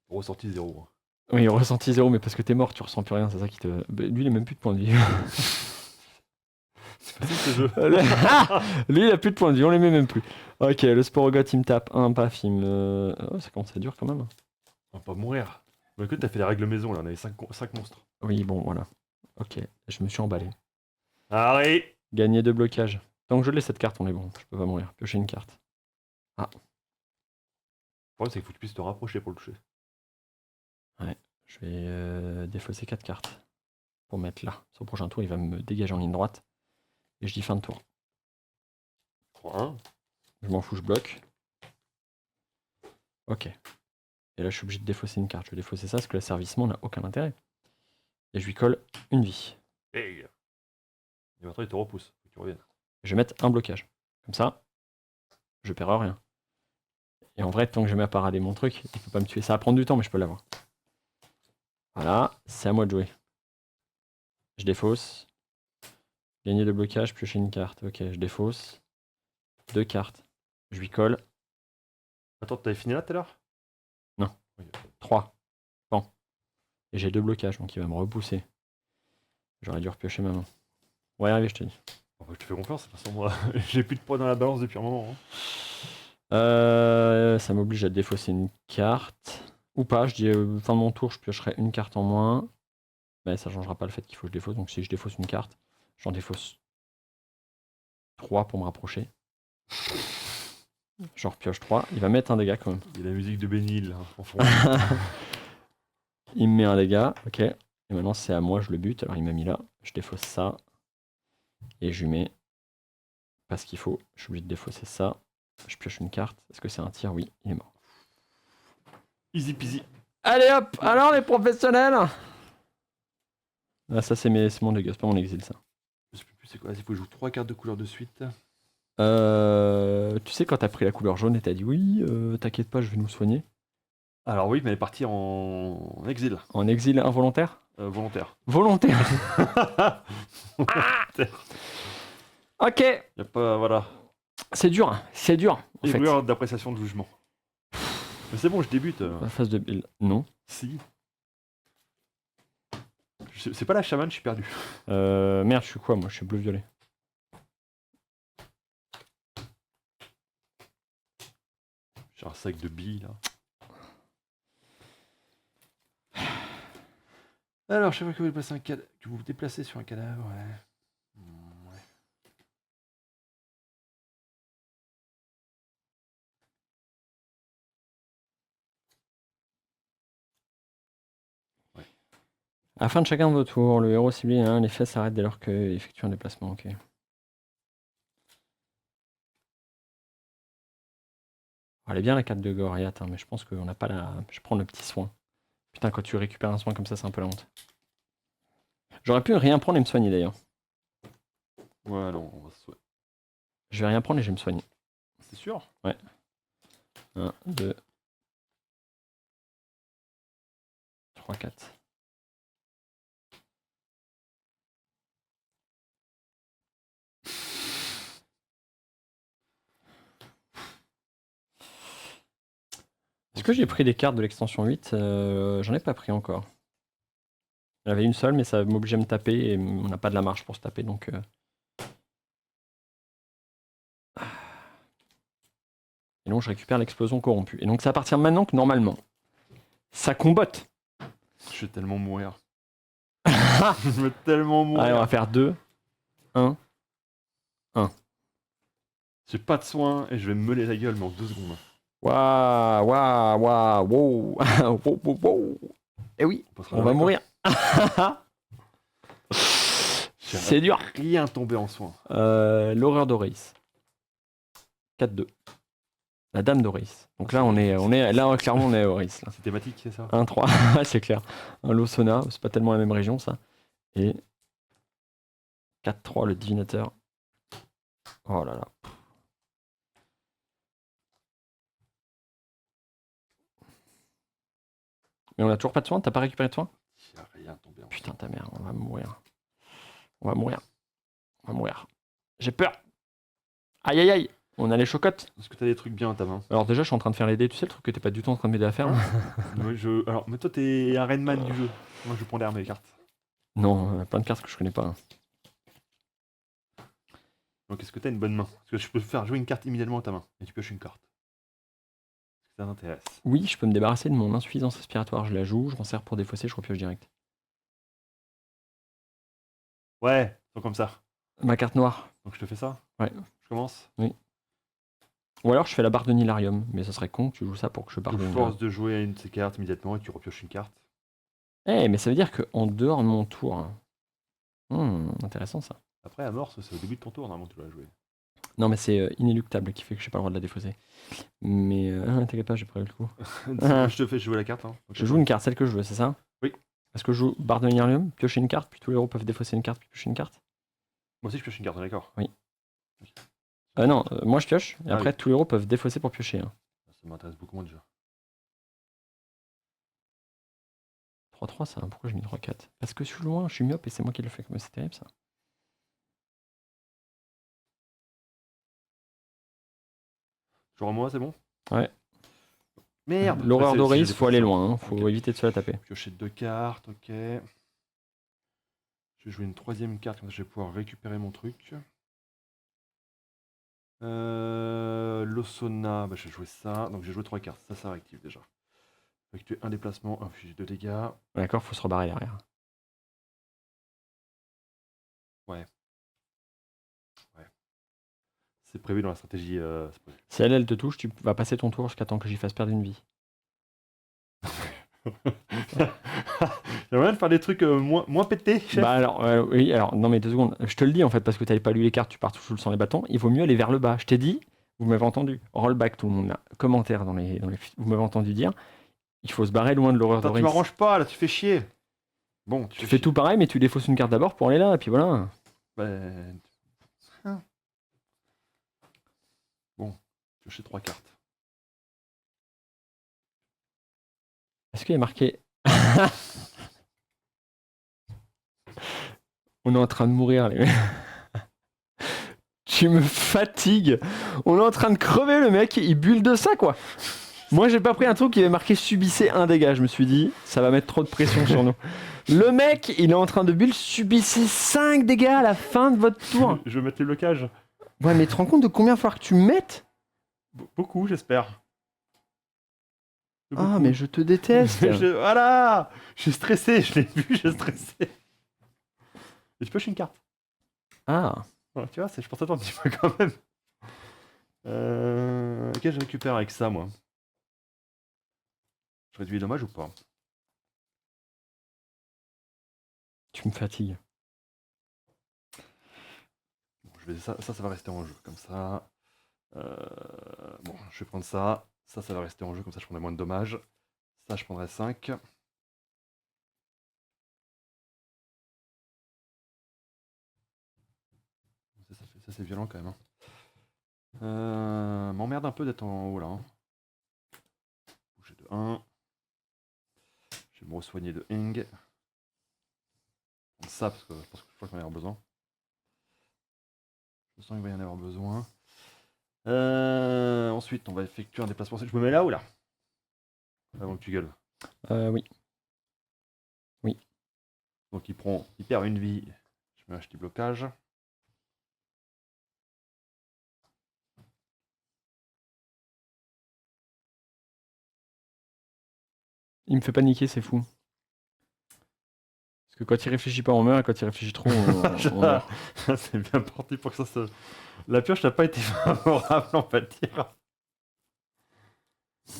Ressorti 0. Oui, ressenti 0, mais parce que t'es mort, tu ressens plus rien, c'est ça qui te. Bah, lui, il a même plus de points de vie. C'est facile ce jeu. Lui, il a plus de points de vie, on les met même plus. Ok, le Sporogoth, il me tape un paf, il me. Oh, ça commence à être dur quand même. On va pas mourir. Bah écoute, t'as fait les règles maison là, on avait 5 monstres. Oui, bon, voilà. Ok, je me suis emballé. Allez. Gagner 2 blocages. Tant que je l'ai cette carte, on est bon, je peux pas mourir. Piocher une carte. Le problème, c'est qu'il faut que tu puisses te rapprocher pour le toucher. Je vais défausser 4 cartes. Pour mettre là. Sur le prochain tour, il va me dégager en ligne droite. Et je dis fin de tour. 3-1. Je m'en fous, je bloque. Ok. Et là, je suis obligé de défausser une carte. Je vais défausser ça parce que l'asservissement n'a aucun intérêt. Et je lui colle une vie. Hey. Et maintenant, il te repousse. Faut que tu reviennes. Je vais mettre un blocage. Comme ça, je perds rien. Et en vrai, tant que je mets à parader mon truc, il peut pas me tuer. Ça va prendre du temps, mais je peux l'avoir. Voilà, c'est à moi de jouer. Je défausse. Gagner de blocage, piocher une carte. Ok, je défausse. 2 cartes. Je lui colle. Attends, t'avais fini là tout à l'heure? 3. Bon. Et j'ai 2 blocages, donc il va me repousser. J'aurais dû repiocher ma main. On va y arriver, je te dis. Bon, bah, je te fais confiance, de toute façon, moi. J'ai plus de poids dans la balance depuis un moment. Hein. Ça m'oblige à défausser une carte. Ou pas, je dis fin de mon tour, je piocherai une carte en moins. Mais ça changera pas le fait qu'il faut que je défausse. Donc si je défausse une carte, j'en défausse 3 pour me rapprocher. J'en repioche 3. Il va mettre un dégât quand même. Il y a la musique de Bénil là, en fond. Il me met un dégât, ok. Et maintenant c'est à moi, je le bute. Alors il m'a mis là. Je défausse ça. Et je lui mets pas ce qu'il faut. Je suis obligé de défausser ça. Je pioche une carte. Est-ce que c'est un tir? Oui, il est mort. Easy peasy. Allez hop, alors les professionnels. Ah, ça c'est mon dégât, c'est pas mon exil ça. Je sais plus c'est quoi. Il faut que je joue 3 cartes de couleur de suite. Tu sais quand t'as pris la couleur jaune et t'as dit oui, t'inquiète pas, je vais nous soigner. Alors oui, mais elle est partie en exil. En exil involontaire? Volontaire. Volontaire. Ok, Y a pas, voilà. c'est dur. En fait. Ébloueur d'appréciation de jugement. Mais c'est bon, je débute. La phase de build. Non. Si. C'est pas la chamane, je suis perdu. Merde, je suis quoi moi? Je suis bleu-violet. J'ai un sac de billes là. Alors, chaque fois que vous déplacez un cadavre, que vous vous déplacez sur un cadavre, ouais. Ouais. À la fin de chacun de vos tours, le héros ciblé, hein, l'effet s'arrête dès lors qu'il effectue un déplacement. Ok. Elle est bien la carte de Goriath, hein, mais je pense qu'on n'a pas la. Je prends le petit soin. Putain, quand tu récupères un soin comme ça, c'est un peu la honte. J'aurais pu rien prendre et me soigner d'ailleurs. Ouais, non, on va se... Je vais rien prendre et je vais me soigner. C'est sûr? Ouais. 1, 2, 3, 4. Est-ce que j'ai pris des cartes de l'extension 8? J'en ai pas pris encore. Il y en avait une seule, mais ça m'obligeait à me taper et on n'a pas de la marge pour se taper donc. Et donc je récupère l'explosion corrompue. Et donc c'est à partir de maintenant que normalement, ça combotte. Je vais tellement mourir. Je vais tellement mourir. Allez, on va faire 2, 1, 1. J'ai pas de soin et je vais me meuler la gueule, mais en 2 secondes. Waouh, waouh, waouh, wow, wow, wow, wow. Eh oui, passera on va là, mourir. C'est dur. Rien tombé en soin. L'horreur d'Oris. 4-2. La dame d'Oris. Donc là, là, clairement, on est à Oris. Là. C'est thématique, c'est ça? 1-3, c'est clair. Un Losona, c'est pas tellement la même région, ça. Et 4-3, le divinateur. Oh là là. Mais on a toujours pas de soins? T'as pas récupéré de soins? Il n'y a rien tombé en Putain, ta mère, on va mourir. On va mourir. On va mourir. J'ai peur. Aïe aïe aïe. On a les chocottes. Est-ce que t'as des trucs bien à ta main? Alors déjà, je suis en train de faire les dés. Tu sais le truc que t'es pas du tout en train de m'aider à faire là? Oui, alors, mais toi, t'es un Rainman du jeu. Moi, je prends l'air mes cartes. Non, plein de cartes que je connais pas. Donc, est-ce que t'as une bonne main? Parce que je peux faire jouer une carte immédiatement à ta main. Et tu pioches une carte. Est-ce que ça t'intéresse? Oui, je peux me débarrasser de mon insuffisance respiratoire. Je la joue, je m'en sers pour défausser, je repioche direct. Ouais, sont comme ça. Ma carte noire. Donc, je te fais ça? Ouais. Je commence? Ou alors je fais la barre de Nilarium. Mais ça serait con que tu joues ça pour que je barre Tu de forces Nilarium. de jouer à une de ces cartes immédiatement et tu repioches une carte. Eh, mais ça veut dire qu'en dehors de mon tour. Intéressant ça. Après, amorce, c'est au début de ton tour, normalement, tu dois jouer. Non, mais c'est inéluctable qui fait que j'ai pas le droit de la défausser. Mais t'inquiète pas, j'ai prévu le coup. Je te fais jouer la carte. Hein. Je joue une carte, celle que je veux, c'est ça? Oui. Est-ce que je joue barre de Nilarium, piocher une carte, puis tous les héros peuvent défausser une carte, puis piocher une carte? Moi aussi, je pioche une carte, d'accord? Oui. Non, moi je pioche, et après oui. tous les héros peuvent défausser pour piocher. Hein. Ça m'intéresse beaucoup moins déjà. 3-3 ça, pourquoi j'ai mis 3-4? Parce que je suis loin, je suis myope et c'est moi qui le fais, c'est terrible ça. Genre moi, c'est bon? Ouais. Merde! L'horreur Ouais, d'Oris, si faut aller loin, hein. Faut Ok. éviter de se la taper. Piocher 2 cartes, ok. Je vais jouer une troisième carte, comme ça je vais pouvoir récupérer mon truc. L'Osona, bah, je vais jouer ça. Donc j'ai joué 3 cartes, ça réactive déjà. Effectuer un déplacement, infliger 2 dégâts. D'accord, faut se rebarrer derrière. C'est prévu dans la stratégie. Si elle te touche, tu vas passer ton tour jusqu'à temps que j'y fasse perdre une vie. J'aimerais bien faire des trucs moins pétés, chef. Bah alors, oui, alors, non mais 2 secondes. Je te le dis en fait, parce que t'avais pas lu les cartes, tu pars toujours sans les bâtons. Il vaut mieux aller vers le bas. Je t'ai dit, vous m'avez entendu. Rollback tout le monde là. Commentaire dans les. Vous m'avez entendu dire. Il faut se barrer loin de l'horreur Attends, d'Oris. tu m'arranges pas, là, tu fais chier. Bon, Tu fais tout pareil, mais tu défausses une carte d'abord pour aller là, et puis voilà. Bon, piocher 3 cartes. Est-ce qu'il y a marqué. On est en train de mourir, les mecs. Tu me fatigues. On est en train de crever, le mec, il bulle de ça, quoi. Moi, j'ai pas pris un truc qui avait marqué subissez un dégât. Je me suis dit, ça va mettre trop de pression sur nous. Le mec, il est en train de bulle, subissez 5 dégâts à la fin de votre tour. Je vais mettre les blocages. Ouais, mais tu te rends compte de combien il va falloir que tu mettes? Beaucoup, j'espère. Ah, mais je te déteste. Voilà! Je suis stressé, je l'ai vu, je suis stressé. Et tu pioches une carte. Ah. Voilà, tu vois, je pense à toi un petit peu quand même. Qu'est-ce que je récupère avec ça, moi? Je réduis les dommages ou pas? Tu me fatigues. Bon, ça va rester en jeu, comme ça. Bon, je vais prendre ça. Ça va rester en jeu, comme ça je prendrai moins de dommages. Ça, je prendrai 5. Ça c'est violent quand même. Hein. M'emmerde un peu d'être en haut là. Hein. Bouger de 1. Je vais me re-soigner de Ing. Prendre ça parce que je crois qu'il va y avoir besoin. Je sens qu'il va y en avoir besoin. Ensuite, on va effectuer un déplacement. Je me mets là ou là? Avant que tu gueules. Oui. Oui. Donc il perd une vie. Je mets un petit blocage. Il me fait paniquer, c'est fou. Parce que quand il réfléchit pas, on meurt, et quand il réfléchit trop, on meurt. C'est bien parti pour que ça se... La pioche n'a pas été favorable, on va dire.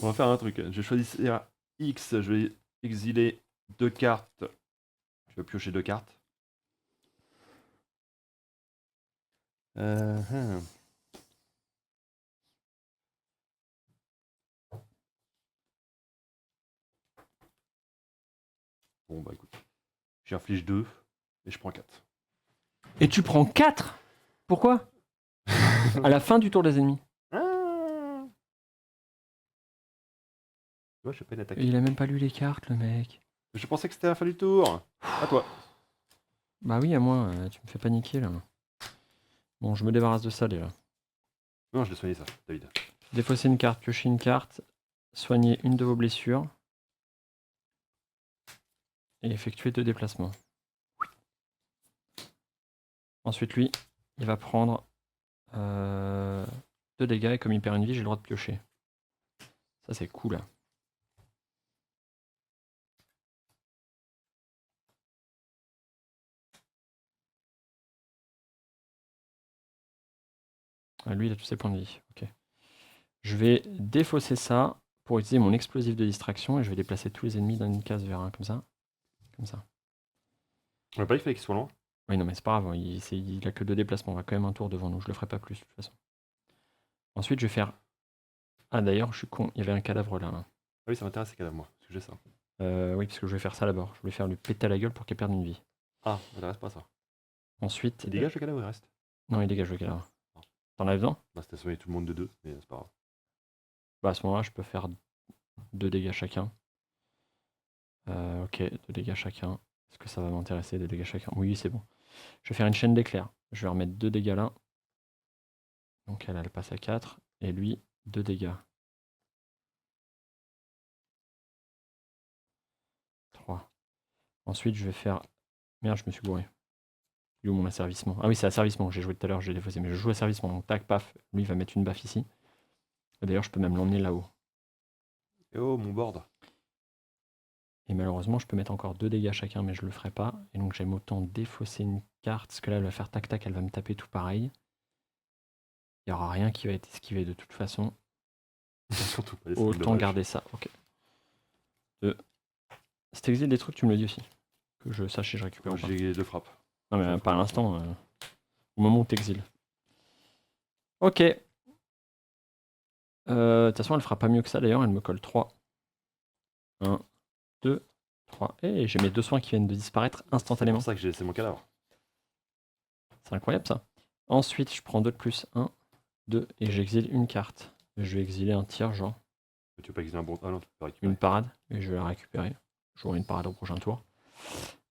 On va faire un truc. Je vais choisir X, je vais exiler 2 cartes. Je vais piocher 2 cartes. Hum. Bon, bah écoute. J'inflige 2 et je prends 4. Et tu prends 4. Pourquoi? À la fin du tour des ennemis. Ah. Tu vois, je fais pas une attaque. Il a même pas lu les cartes, le mec. Je pensais que c'était la fin du tour. À toi. Bah oui, à moi, tu me fais paniquer là. Bon, je me débarrasse de ça déjà. Non, je l'ai soigné ça, David. Défausser une carte, piocher une carte, soigner une de vos blessures et effectuer 2 déplacements. Ensuite, lui, il va prendre 2 dégâts et comme il perd une vie, j'ai le droit de piocher. Ça, c'est cool. Ah, lui, il a tous ses points de vie. Ok. Je vais défausser ça pour utiliser mon explosif de distraction et je vais déplacer tous les ennemis dans une case vers un, comme ça. Comme ça. On n'a pas dit qu'il fallait qu'il soit loin. Oui, non, mais c'est pas grave, il a que 2 déplacements, on va quand même un tour devant nous, je le ferai pas plus de toute façon. Ensuite, je vais faire. Ah, d'ailleurs, je suis con, il y avait un cadavre là. Ah oui, ça m'intéresse ces cadavres, moi, parce que j'ai ça. Oui, parce que je vais faire ça d'abord. Je vais faire lui péter à la gueule pour qu'il perde une vie. Ah, ça m'intéresse pas ça. Ensuite. Il dégage le cadavre ou il reste? Non, il dégage le cadavre. Ah. T'en as besoin? Bah, c'était soigné tout le monde de 2, mais c'est pas grave. Bah, à ce moment-là, je peux faire 2 dégâts chacun. Ok, 2 dégâts chacun. Est-ce que ça va m'intéresser, 2 dégâts chacun? Oui, c'est bon. Je vais faire une chaîne d'éclairs. Je vais remettre 2 dégâts là. Donc elle passe à 4. Et lui, 2 dégâts. 3. Ensuite, je vais faire. Merde, je me suis gouré. Il est où mon asservissement? Ah oui, c'est asservissement. J'ai joué tout à l'heure, j'ai défaussé. Mais je joue asservissement. Donc tac, paf. Lui, il va mettre une baffe ici. D'ailleurs, je peux même l'emmener là-haut. Et oh, mon board. Et malheureusement, je peux mettre encore 2 dégâts chacun, mais je le ferai pas. Et donc j'aime autant défausser une carte, parce que là, elle va faire tac-tac, elle va me taper tout pareil. Il n'y aura rien qui va être esquivé de toute façon. Surtout pas. Autant garder ça. Ok. Si t'exiles des trucs, tu me le dis aussi. Que je sache si je récupère ou pas. J'ai 2 frappes. Non, mais pas à l'instant. Au moment où t'exiles. Ok. De toute façon, elle fera pas mieux que ça d'ailleurs. Elle me colle 3. 1, 2, 3. Et j'ai mes 2 soins qui viennent de disparaître C'est instantanément. pour ça que j'ai laissé mon cadavre. C'est incroyable ça. Ensuite, je prends 2 de plus. 1, 2. Et j'exile une carte. Je vais exiler un tir, genre. Tu veux pas exiler un bon. Ah non, tu peux pas récupérer. Une parade. Et je vais la récupérer. J'aurai une parade au prochain tour.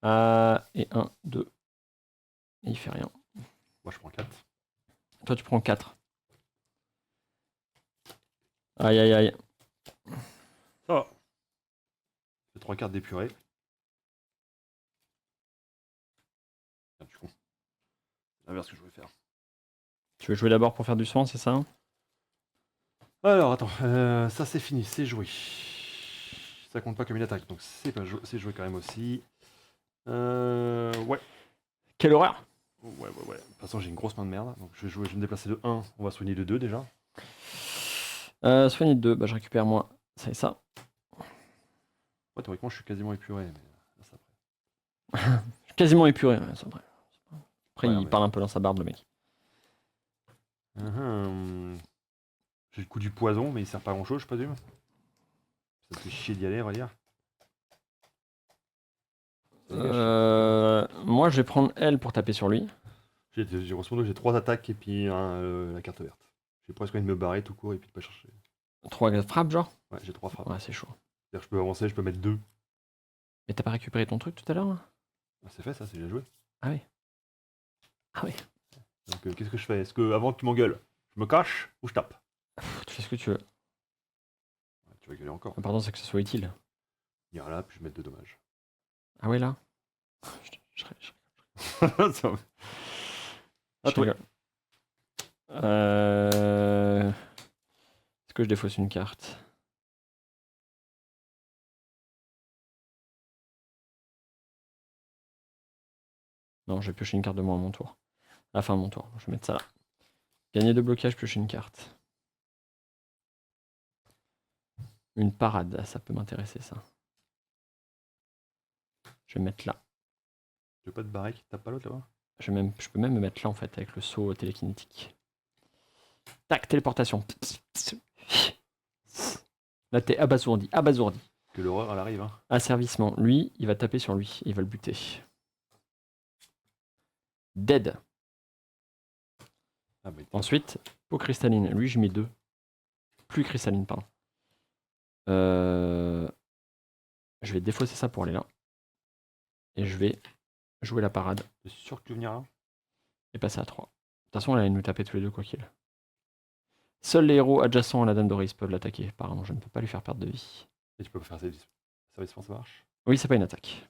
Et 1, 2. Et il fait rien. Moi, je prends 4. Toi, tu prends 4. Aïe, aïe, aïe. Ça va. J'ai 3 cartes d'épurée. Ah, tu con. C'est l'inverse que je voulais faire. Tu veux jouer d'abord pour faire du soin, c'est ça? Alors, attends. Ça, c'est fini. C'est joué. Ça compte pas comme une attaque. Donc, c'est joué quand même aussi. Ouais. Quelle horreur! Ouais. De toute façon, j'ai une grosse main de merde. Donc, je vais me déplacer de 1. On va soigner de 2 déjà. Soigner de 2, bah, je récupère moi. Ça et ça. Ouais, théoriquement, je suis quasiment épuré. Mais là, ça Je suis quasiment épuré. Ouais, ça, après, Ouais, il mais- parle un peu dans sa barbe, le mec. J'ai le coup du poison, mais il sert pas à grand chose, je présume. Ça te fait chier d'y aller, on va dire. Ça dégage. Moi, je vais prendre elle pour taper sur lui. Grosso modo, j'ai 3 attaques et puis la carte verte. J'ai presque envie de me barrer tout court et puis de pas chercher. 3 frappes, genre? Ouais, j'ai 3 frappes. Ouais, c'est chaud. C'est-à-dire que je peux avancer, je peux mettre 2. Mais t'as pas récupéré ton truc tout à l'heure, là? Ah, c'est fait ça, c'est déjà joué. Ah oui. Ah oui. Donc qu'est-ce que je fais? Est-ce que avant que tu m'engueules, je me cache ou je tape? Tu fais ce que tu veux. Ouais, tu vas gueuler encore. L'important, c'est que ce soit utile. Il y a là, puis je vais mettre 2 dommages. Ah ouais, là? Je Ça va. Je À toi. rigole. Est-ce que je défausse une carte? Non, je vais piocher une carte de moins à mon tour. À la fin de mon tour. Je vais mettre ça là. Gagner de blocage, piocher une carte. Une parade, ça peut m'intéresser, ça. Je vais mettre là. Tu veux pas te barrer qui te tape pas l'autre là-bas? Je peux même me mettre là en fait avec le saut télékinétique. Tac, téléportation. Là t'es abasourdi, abasourdi. Que l'horreur, elle arrive. Hein. Asservissement. Lui, il va taper sur lui. Il va le buter. Dead. Ah, bah, Ensuite, peau cristalline. Lui, je mets 2. Plus cristalline, pardon. Je vais défausser ça pour aller là. Et je vais jouer la parade. T'es sûr que tu veux venir là? Et passer à 3. De toute façon, elle allait nous taper tous les deux, quoi qu'il. Seuls les héros adjacents à la Dame Doris peuvent l'attaquer. Pardon, je ne peux pas lui faire perdre de vie. Et tu peux faire service force, ça marche? Oui, c'est pas une attaque.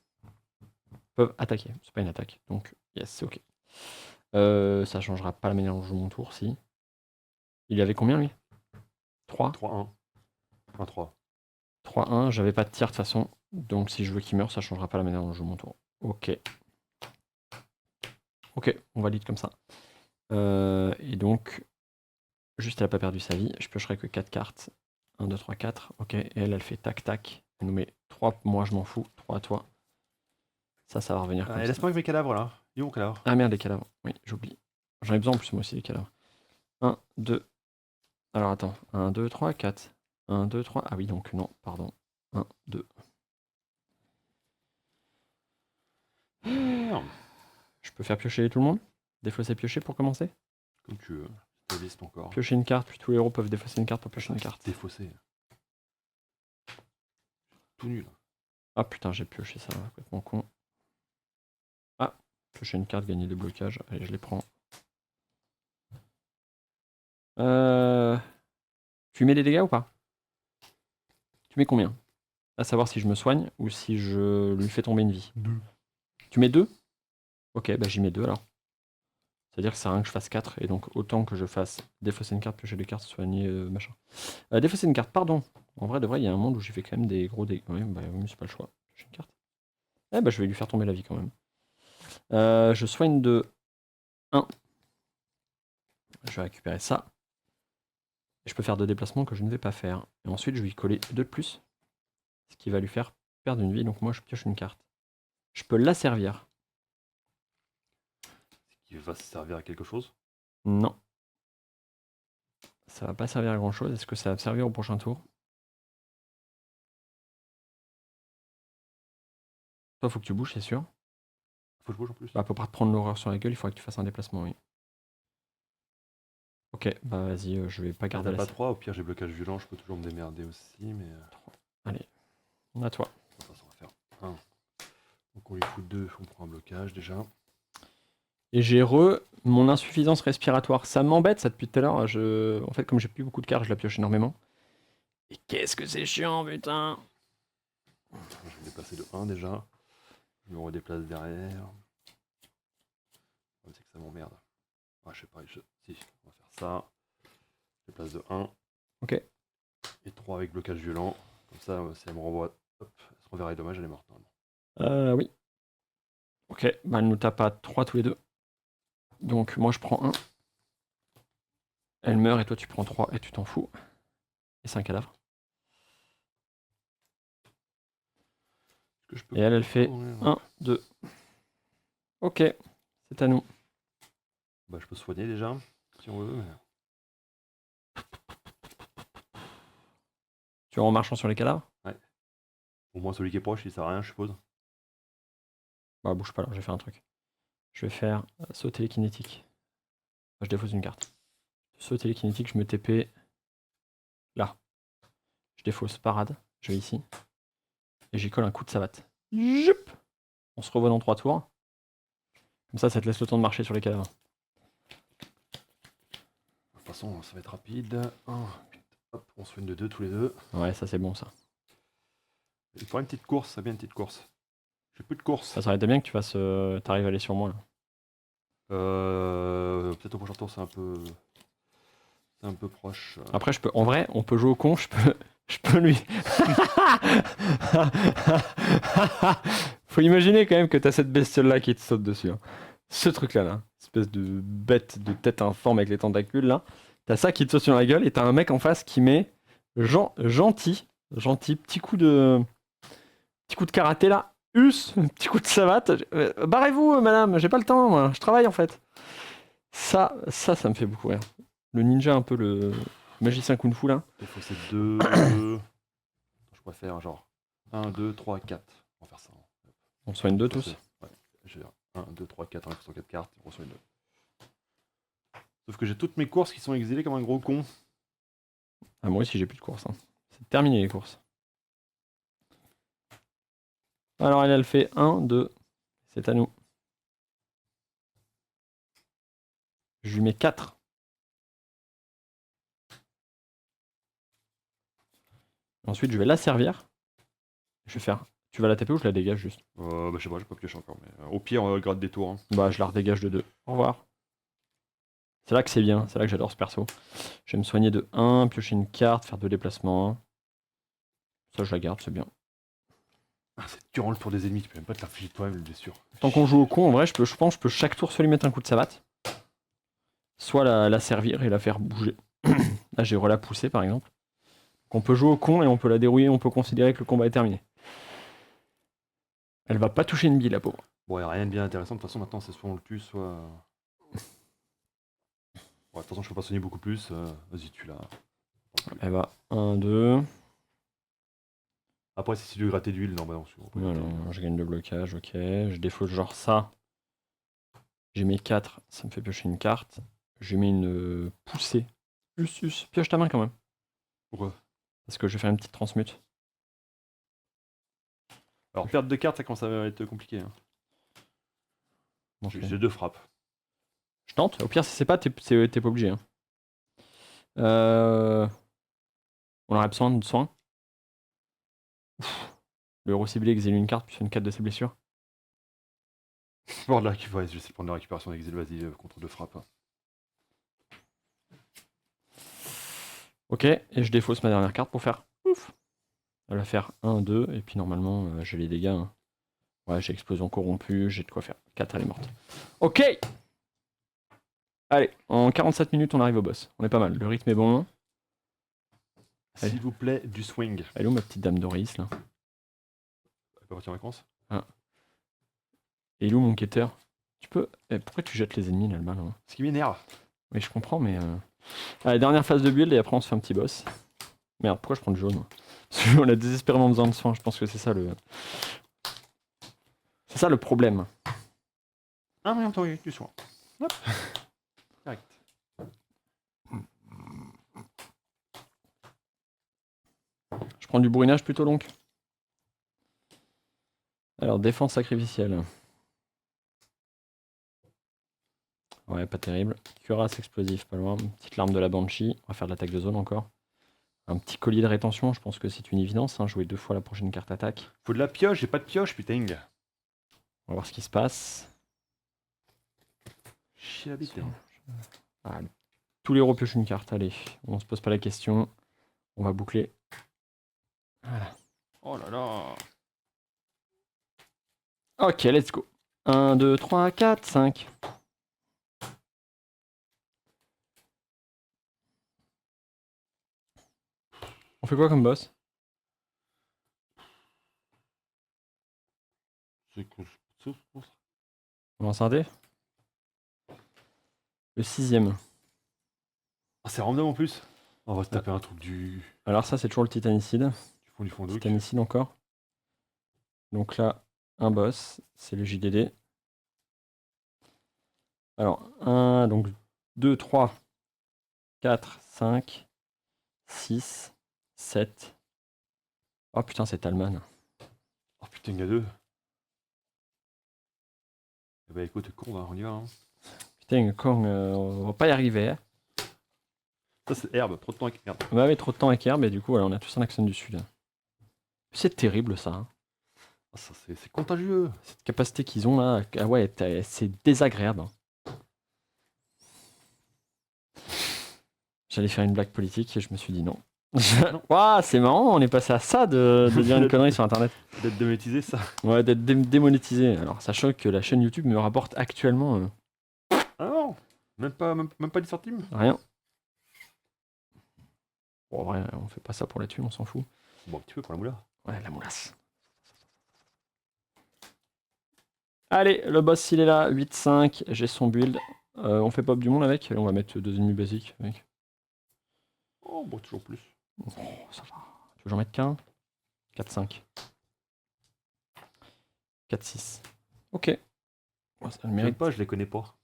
Ils peuvent attaquer, c'est pas une attaque. Donc, yes, c'est ok. Ça changera pas la manière dont je joue mon tour, si. Il y avait combien, lui? 3 3-1. 1-3. 3-1, j'avais pas de tir de toute façon. Donc, si je veux qu'il meure, ça changera pas la manière dont je joue mon tour. Ok. Ok, on valide comme ça. Et donc, juste elle a pas perdu sa vie. Je piocherai que 4 cartes. 1, 2, 3, 4. Ok, et elle fait tac tac. Elle nous met 3, moi je m'en fous. 3 à toi. Ça va revenir comme ça. Laisse-moi avec mes cadavres là. Il est où mon cadavre? Ah merde, les cadavres. Oui, j'oublie. J'en ai besoin en plus, moi aussi, les cadavres. 1, 2. Alors attends. 1, 2, 3, 4. 1, 2, 3. Ah oui, donc non, pardon. 1, 2. Je peux faire piocher tout le monde? Défausser piocher pour commencer? Comme tu veux. Ta liste encore. Piocher une carte, puis tous les héros peuvent défausser une carte pour piocher une carte. Défaussé. Tout nul. Ah putain, j'ai pioché ça, complètement con. Ah, piocher une carte, gagner des blocages. Allez, je les prends. Tu mets des dégâts ou pas? Tu mets combien? À savoir si je me soigne ou si je lui fais tomber une vie. 2. Tu mets 2? Ok, bah j'y mets 2 alors. C'est-à-dire que ça sert à rien que je fasse 4, et donc autant que je fasse défausser une carte, piocher des cartes, soigner, machin. Défausser une carte, pardon. En vrai, de vrai, il y a un monde où j'ai fait quand même des gros dégâts. Ouais, bah oui, c'est pas le choix. Piocher une carte. Eh bah je vais lui faire tomber la vie quand même. Je soigne de 1. Je vais récupérer ça. Et je peux faire 2 déplacements que je ne vais pas faire. Et ensuite, je vais lui coller 2 de plus. Ce qui va lui faire perdre une vie, donc moi je pioche une carte. Je peux la servir. Qui va se servir à quelque chose? Non. Ça va pas servir à grand chose. Est-ce que ça va me servir au prochain tour? Toi, faut que tu bouges, c'est sûr. Faut que je bouge en plus. Bah, pour pas te prendre l'horreur sur la gueule, il faudrait que tu fasses un déplacement, oui. Ok, bah vas-y, je vais pas garder la pas 3, au pire j'ai blocage violent, je peux toujours me démerder aussi, mais. Allez, à toi. Ça va faire 1. Donc on lui fout 2, on prend un blocage déjà. Et j'ai mon insuffisance respiratoire. Ça m'embête ça depuis tout à l'heure. En fait, comme j'ai plus beaucoup de cartes, je la pioche énormément. Et qu'est-ce que c'est chiant, putain! Je vais me déplacer de 1 déjà. Je me redéplace derrière. C'est que ça m'emmerde. Ah, je sais pas, si, on va faire ça. Je déplace de 1. Ok. Et 3 avec blocage violent. Comme ça, si elle me renvoie, hop, elle se renverra les dommages, elle est morte normalement. Oui. Ok, bah elle nous tape à 3 tous les deux. Donc moi je prends 1. Elle meurt et toi tu prends 3 et tu t'en fous. Et c'est un cadavre. Et elle fait 1, 2. Ok, c'est à nous. Bah je peux soigner déjà, si on veut. Mais... Tu vas en marchant sur les cadavres? Ouais. Au moins celui qui est proche, il sert à rien, je suppose. Bah bouge pas là, je vais faire un truc. Je vais faire saut télékinétique. Je défausse une carte. Saut télékinétique, je me TP là. Je défausse parade, je vais ici. Et j'y colle un coup de savate. Jup. On se revoit dans 3 tours. Comme ça te laisse le temps de marcher sur les cadavres. De toute façon, ça va être rapide. Hop, on soigne de 2 tous les deux. Ouais, ça c'est bon ça. Il faudrait une petite course, ça bien une petite course. J'ai plus de course. Ça serait bien que tu fasses. T'arrives à aller sur moi là. Peut-être au prochain tour, c'est un peu. C'est un peu proche. Après, en vrai, on peut jouer au con, je peux lui. Faut imaginer quand même que t'as cette bestiole là qui te saute dessus. Hein. Ce truc là, espèce de bête de tête informe avec les tentacules là. T'as ça qui te saute sur la gueule et t'as un mec en face qui met gentil petit coup de karaté là. Un petit coup de savate. Barrez-vous, madame, j'ai pas le temps, moi. Je travaille en fait. Ça me fait beaucoup rire. Le ninja, un peu le magicien kung fu là. Il faut ces deux. Je pourrais faire genre 1, 2, 3, 4. On va faire ça. On soigne deux Ça, tous. ouais. J'ai 1, 2, 3, 4, on a 4 cartes, on reçoit une 2. Sauf que j'ai toutes mes courses qui sont exilées comme un gros con. Ah, moi aussi, j'ai plus de courses. Hein. C'est terminé les courses. Alors, elle fait 1, 2. C'est à nous. Je lui mets 4. Ensuite, je vais la servir. Je vais faire. Tu vas la taper ou je la dégage juste? Bah, je sais pas, j'ai pas pioché encore. Mais au pire, on gratte des tours. Hein. Bah, je la redégage de 2. Au revoir. C'est là que c'est bien. C'est là que j'adore ce perso. Je vais me soigner de 1, piocher une carte, faire 2 déplacements. Ça, je la garde, c'est bien. Ah, c'est dur le tour des ennemis, tu peux même pas te l'infliger toi-même, bien sûr. Tant qu'on joue au con, en vrai, je pense que je peux chaque tour soit lui mettre un coup de savate, soit la servir et la faire bouger. Là, j'ai relais poussé par exemple. On peut jouer au con et on peut la dérouiller, on peut considérer que le combat est terminé. Elle va pas toucher une bille, la pauvre. Bon, y'a rien de bien intéressant, de toute façon, maintenant, c'est soit on le tue, soit. Ouais, de toute façon, je peux pas soigner beaucoup plus. Vas-y, tu l'as. Elle va 1, 2. Après, si c'est du gratter d'huile, non, bah non, Voilà, je gagne le blocage, ok. Je défausse genre ça. J'ai mes 4, ça me fait piocher une carte. Je mets une poussée. Plus, pioche ta main quand même. Pourquoi? Parce que je vais faire une petite transmute. Alors, perte de carte, ça commence à être compliqué. Hein. Okay. J'ai 2 frappes. Je tente. Au pire, si c'est pas, t'es pas obligé. Hein. On aurait besoin de soins. Le héros ciblé exile une carte puis fait une 4 de ses blessures. Bon, là, je vais essayer de prendre la récupération d'exil, vas-y, contre 2 frappes. Ok, et je défausse ma dernière carte pour faire ouf. Elle va faire 1, 2, et puis normalement, j'ai les dégâts. Hein. Ouais, j'ai explosion corrompue, j'ai de quoi faire. 4, elle est morte. Ok. Allez, en 47 minutes, on arrive au boss. On est pas mal, le rythme est bon. S'il vous plaît, du swing. Elle est où ma petite dame Doris, là? Elle peut partir en vacances? Ah. Et il est où mon quêteur? Tu peux... pourquoi tu jettes les ennemis, là, le mal hein. Ce qui m'énerve. Oui, je comprends, mais... Allez, dernière phase de build, et après on se fait un petit boss. Merde, pourquoi je prends le jaune moi? Parce qu'on a désespérément besoin de soins, je pense que c'est ça le... C'est ça le problème. Ah, mais attends, du soin. Hop. Direct. Je prends du bourrinage plutôt long. Alors, défense sacrificielle. Ouais, pas terrible. Cuirasse explosif, pas loin. Petite larme de la Banshee. On va faire de l'attaque de zone encore. Un petit collier de rétention, je pense que c'est une évidence. Hein. Jouer 2 fois la prochaine carte attaque. Faut de la pioche, j'ai pas de pioche, putain. On va voir ce qui se passe. Chier la bite. Ah, tous les héros piochent une carte. Allez, on se pose pas la question. On va boucler. Voilà. Oh là là. Ok, let's go. 1, 2, 3, 4, 5. On fait quoi comme boss? C'est cool. On va en scinder. Le 6ème. Ah, c'est random en plus. On va se taper un truc du. Alors ça, c'est toujours le titanicide. Du fond d'eau. Titanicide encore. Donc là, un boss, c'est le JDD. Alors, 1, donc 2, 3, 4, 5, 6, 7. Oh putain, c'est Talman. Oh putain, il y a 2. Eh bah écoute, con, on y va. Hein. Putain, Kong, on va pas y arriver. Hein. Ça, c'est herbe, trop de temps avec herbe. On avait trop de temps avec Herbe et du coup, voilà, on a tous un accent du sud. C'est terrible ça. Hein. Ah, ça, c'est contagieux. Cette capacité qu'ils ont là, ah ouais, c'est désagréable. Hein. J'allais faire une blague politique et je me suis dit non. Waouh, c'est marrant, on est passé à ça de dire une connerie sur internet. D'être démonétisé, ça. Ouais, d'être démonétisé. Alors, sachant que la chaîne YouTube me rapporte actuellement Ah non, même pas 10 centimes. rien. Bon, en vrai, on fait pas ça pour la thune, on s'en fout. Bon, un petit peu pour la moula. Ouais, la moulasse. Allez, le boss il est là, 8-5, j'ai son build. On fait pop du monde avec, allez, on va mettre 2 ennemis basiques avec. Oh, bon, toujours plus. Oh, ça va. Tu veux que j'en mette qu'un? 4-5. 4-6. Ok. Oh, ça le Même mérite. pas, je les connais pas.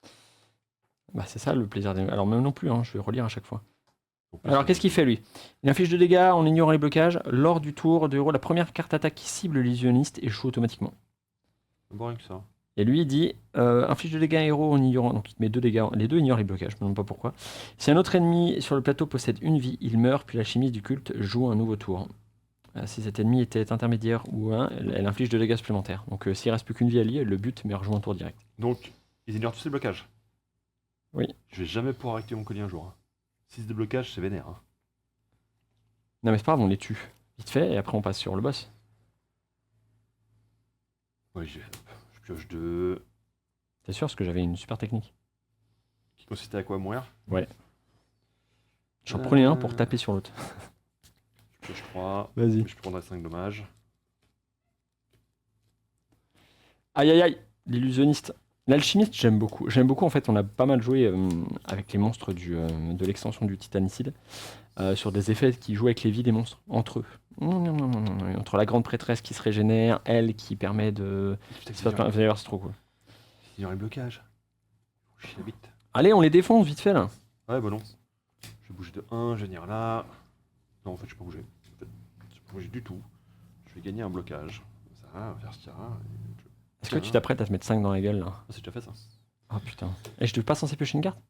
Bah c'est ça le plaisir des... Alors même non plus, hein, je vais relire à chaque fois. En plus, Alors qu'est-ce qu'il fait lui? Il inflige de dégâts en ignorant les blocages. Lors du tour de héros, la première carte attaque qui cible l'illusionniste échoue automatiquement. Bon, rien que ça. Et lui il dit inflige de dégâts à un héros en ignorant. Donc il te met 2 dégâts. Les deux ignorent les blocages, je me demande pas pourquoi. Si un autre ennemi sur le plateau possède une vie, il meurt, puis l'alchimiste du culte joue un nouveau tour. Si cet ennemi était intermédiaire ou un, elle inflige de dégâts supplémentaires. Donc s'il reste plus qu'une vie à lui, elle le bute mais elle rejoue un tour direct. Donc, ils ignorent tous les blocages. Oui. Je vais jamais pouvoir activer mon collier un jour. 6 de blocage, c'est vénère. Hein. Non mais c'est pas grave, on les tue. Vite fait, et après on passe sur le boss. Ouais, je pioche 2. T'es sûr parce que j'avais une super technique. Qui consistait à quoi, mourir? J'en prenais un pour taper sur l'autre. Je pioche 3. Vas-y. Je prendrai 5 dommages. Aïe aïe aïe, l'illusionniste. L'alchimiste, j'aime beaucoup. J'aime beaucoup, en fait, on a pas mal joué avec les monstres de l'extension du Titanicide, sur des effets qui jouent avec les vies des monstres, entre eux. Entre la grande prêtresse qui se régénère, elle qui permet de... Putain, C'est pas- Vous allez voir, c'est trop cool. ils ignorent les blocages. Faut chier la bite. Allez, on les défonce vite fait là. Ouais, bah non. Je vais bouger de 1, je vais venir là. Non, en fait, je peux pas bouger. En fait, je peux pas bouger du tout. Je vais gagner un blocage. Ça, faire ça. Est-ce que tu t'apprêtes à te mettre 5 dans la gueule là? Ah, c'est déjà fait ça. Ah putain. Et je suis pas censé piocher une carte?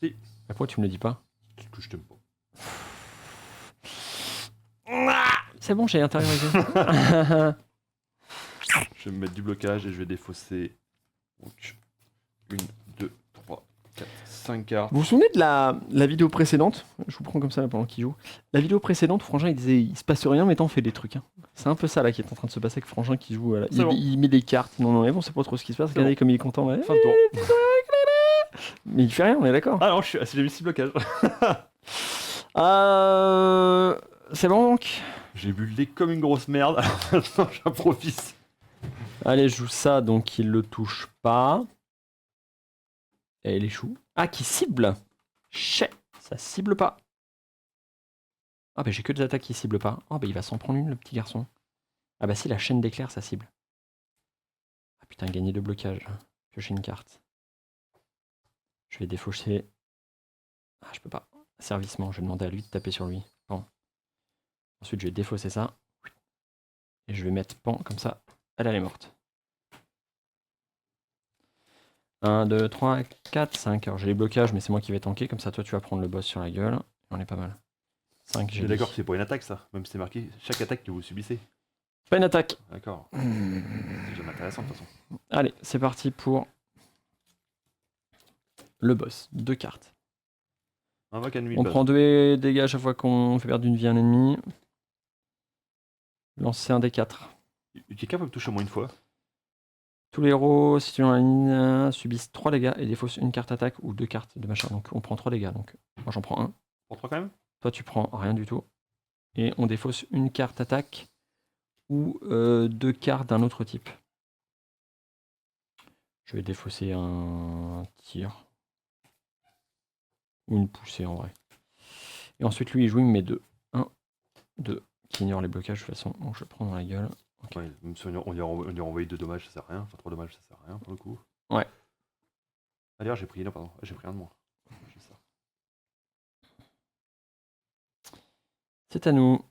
Si. Bah, pourquoi tu me le dis pas? C'est que je t'aime pas. C'est bon, j'ai intériorisé. Je vais me mettre du blocage et je vais défausser. Donc, 1, 2, 3, 4, 5 cartes. Vous vous souvenez de la vidéo précédente? Je vous prends comme ça là pendant qu'il joue. La vidéo précédente, Frangin il disait il se passe rien mais t'en fais des trucs. Hein. C'est un peu ça là qui est en train de se passer avec Frangin qui joue. Voilà. C'est bon. Il met des cartes, il en enlève, on sait pas trop ce qui se passe. C'est Regardez bon. comme il est content. Ouais. Fin de tour. Mais il fait rien, on est d'accord. Ah non, j'ai mis 6 blocages. C'est bon donc. J'ai buildé comme une grosse merde. Alors maintenant, j'improvise. Allez, je joue ça donc il le touche pas. Et il échoue. Ah, qui cible? Chais, ça cible pas. Ah bah j'ai que des attaques qui ciblent pas. Ah bah il va s'en prendre une le petit garçon. Ah bah si, la chaîne d'éclair ça cible. Ah putain, gagner 2 blocages. Piocher une carte. Je vais défausser. Ah je peux pas. Servicement, je vais demander à lui de taper sur lui. Pan. Ensuite je vais défausser ça. Et je vais mettre pan comme ça. Elle est morte. 1, 2, 3, 4, 5. Alors j'ai les blocages mais c'est moi qui vais tanker. Comme ça toi tu vas prendre le boss sur la gueule. On est pas mal. 5, J'ai d'accord que c'est pas une attaque ça. Même si c'est marqué chaque attaque que vous subissez. Pas une attaque. D'accord. C'est jamais intéressant de toute façon. Allez, c'est parti pour le boss. 2 cartes. Invoque ennemi. On prend 2 dégâts à chaque fois qu'on fait perdre une vie à un ennemi. Lancer un des 4. Quelqu'un peut me toucher au moins une fois. Tous les héros situés dans la ligne subissent 3 dégâts et défaussent une carte attaque ou 2 cartes de machin. Donc on prend 3 dégâts. Donc moi j'en prends 1. Pour 3 quand même. Toi tu prends rien du tout. Et on défausse une carte attaque ou 2 cartes d'un autre type. Je vais défausser un tir. Ou une poussée en vrai. Et ensuite lui il joue, il me met 2. 1, 2. Qui ignore les blocages de toute façon. Donc je le prends dans la gueule. Okay. Ouais, même si on lui a renvoyé 2 dommages, ça sert à rien. Enfin 3 dommages, ça sert à rien pour le coup. Ouais. Ah d'ailleurs j'ai pris. Non pardon, j'ai pris un de moins. J'ai ça. C'est à nous.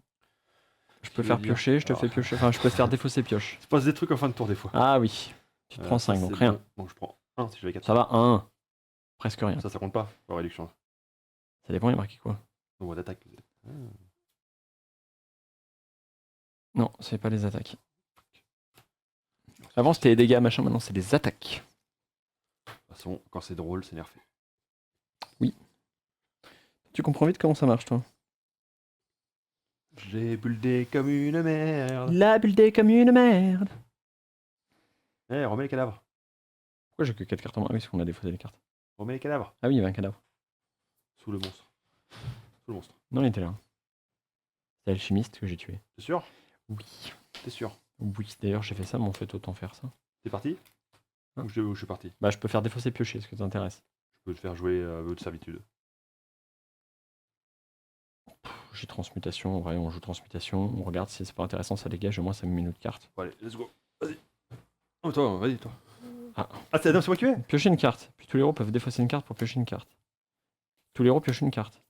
Je peux Je faire vais dire- piocher, je te Alors. fais piocher. Enfin, je peux te faire défausser pioche. Il se passe des trucs en fin de tour des fois. Ah oui. Tu te prends 5, donc c'est rien. Bon. Donc je prends 1 si j'avais 4. Ça va, 1. Presque rien. Ça compte pas pour réduction. Ça dépend, il y a marqué quoi. Nombre d'attaques. Non, c'est pas les attaques. Avant c'était les dégâts, machin, maintenant c'est les attaques. De toute façon, quand c'est drôle, c'est nerfé. Oui. Tu comprends vite comment ça marche, toi. J'ai buildé comme une merde. La buildée comme une merde. Eh, remets les cadavres. Pourquoi j'ai que 4 cartes en main? Ah oui, parce qu'on a défaussé les cartes. Remets les cadavres. Ah oui, il y avait un cadavre. Sous le monstre. Sous le monstre. Non, il était là. C'est l'alchimiste que j'ai tué. T'es sûr? Oui. T'es sûr? Oui, d'ailleurs j'ai fait ça, mais en fait autant faire ça. C'est parti? Où je suis parti. Bah, je peux faire défausser piocher, est-ce que ça t'intéresse? Je peux te faire jouer vœu de servitude. J'ai transmutation, en vrai, on joue transmutation. On regarde si c'est pas intéressant, ça dégage, au moins ça me met une autre carte. Bon, allez, let's go. Vas-y. Oh, toi, vas-y, toi. Ah. C'est moi qui vais. Piocher une carte. Puis tous les héros peuvent défausser une carte pour piocher une carte. Tous les héros piochent une carte.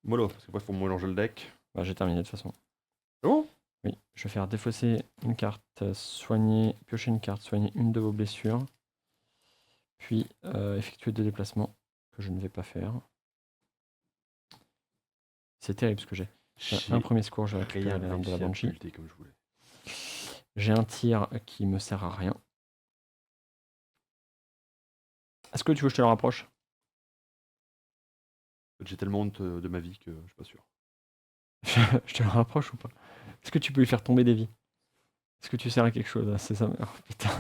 Mollo, parce qu'après, il faut mélanger le deck. Bah, j'ai terminé de toute façon. Oh. Oui, je vais faire défausser une carte, soigner, piocher une carte, soigner une de vos blessures. Puis effectuer 2 déplacements que je ne vais pas faire. C'est terrible ce que j'ai. Un premier secours, j'ai récupéré l'arme de la Banshee. Comme je voulais. J'ai un tir qui me sert à rien. Est-ce que tu veux que je te le rapproche? J'ai tellement honte de ma vie que je suis pas sûr. Je te le rapproche ou pas? Est-ce que tu peux lui faire tomber des vies? Est-ce que tu sers à quelque chose? C'est ça. Oh, putain.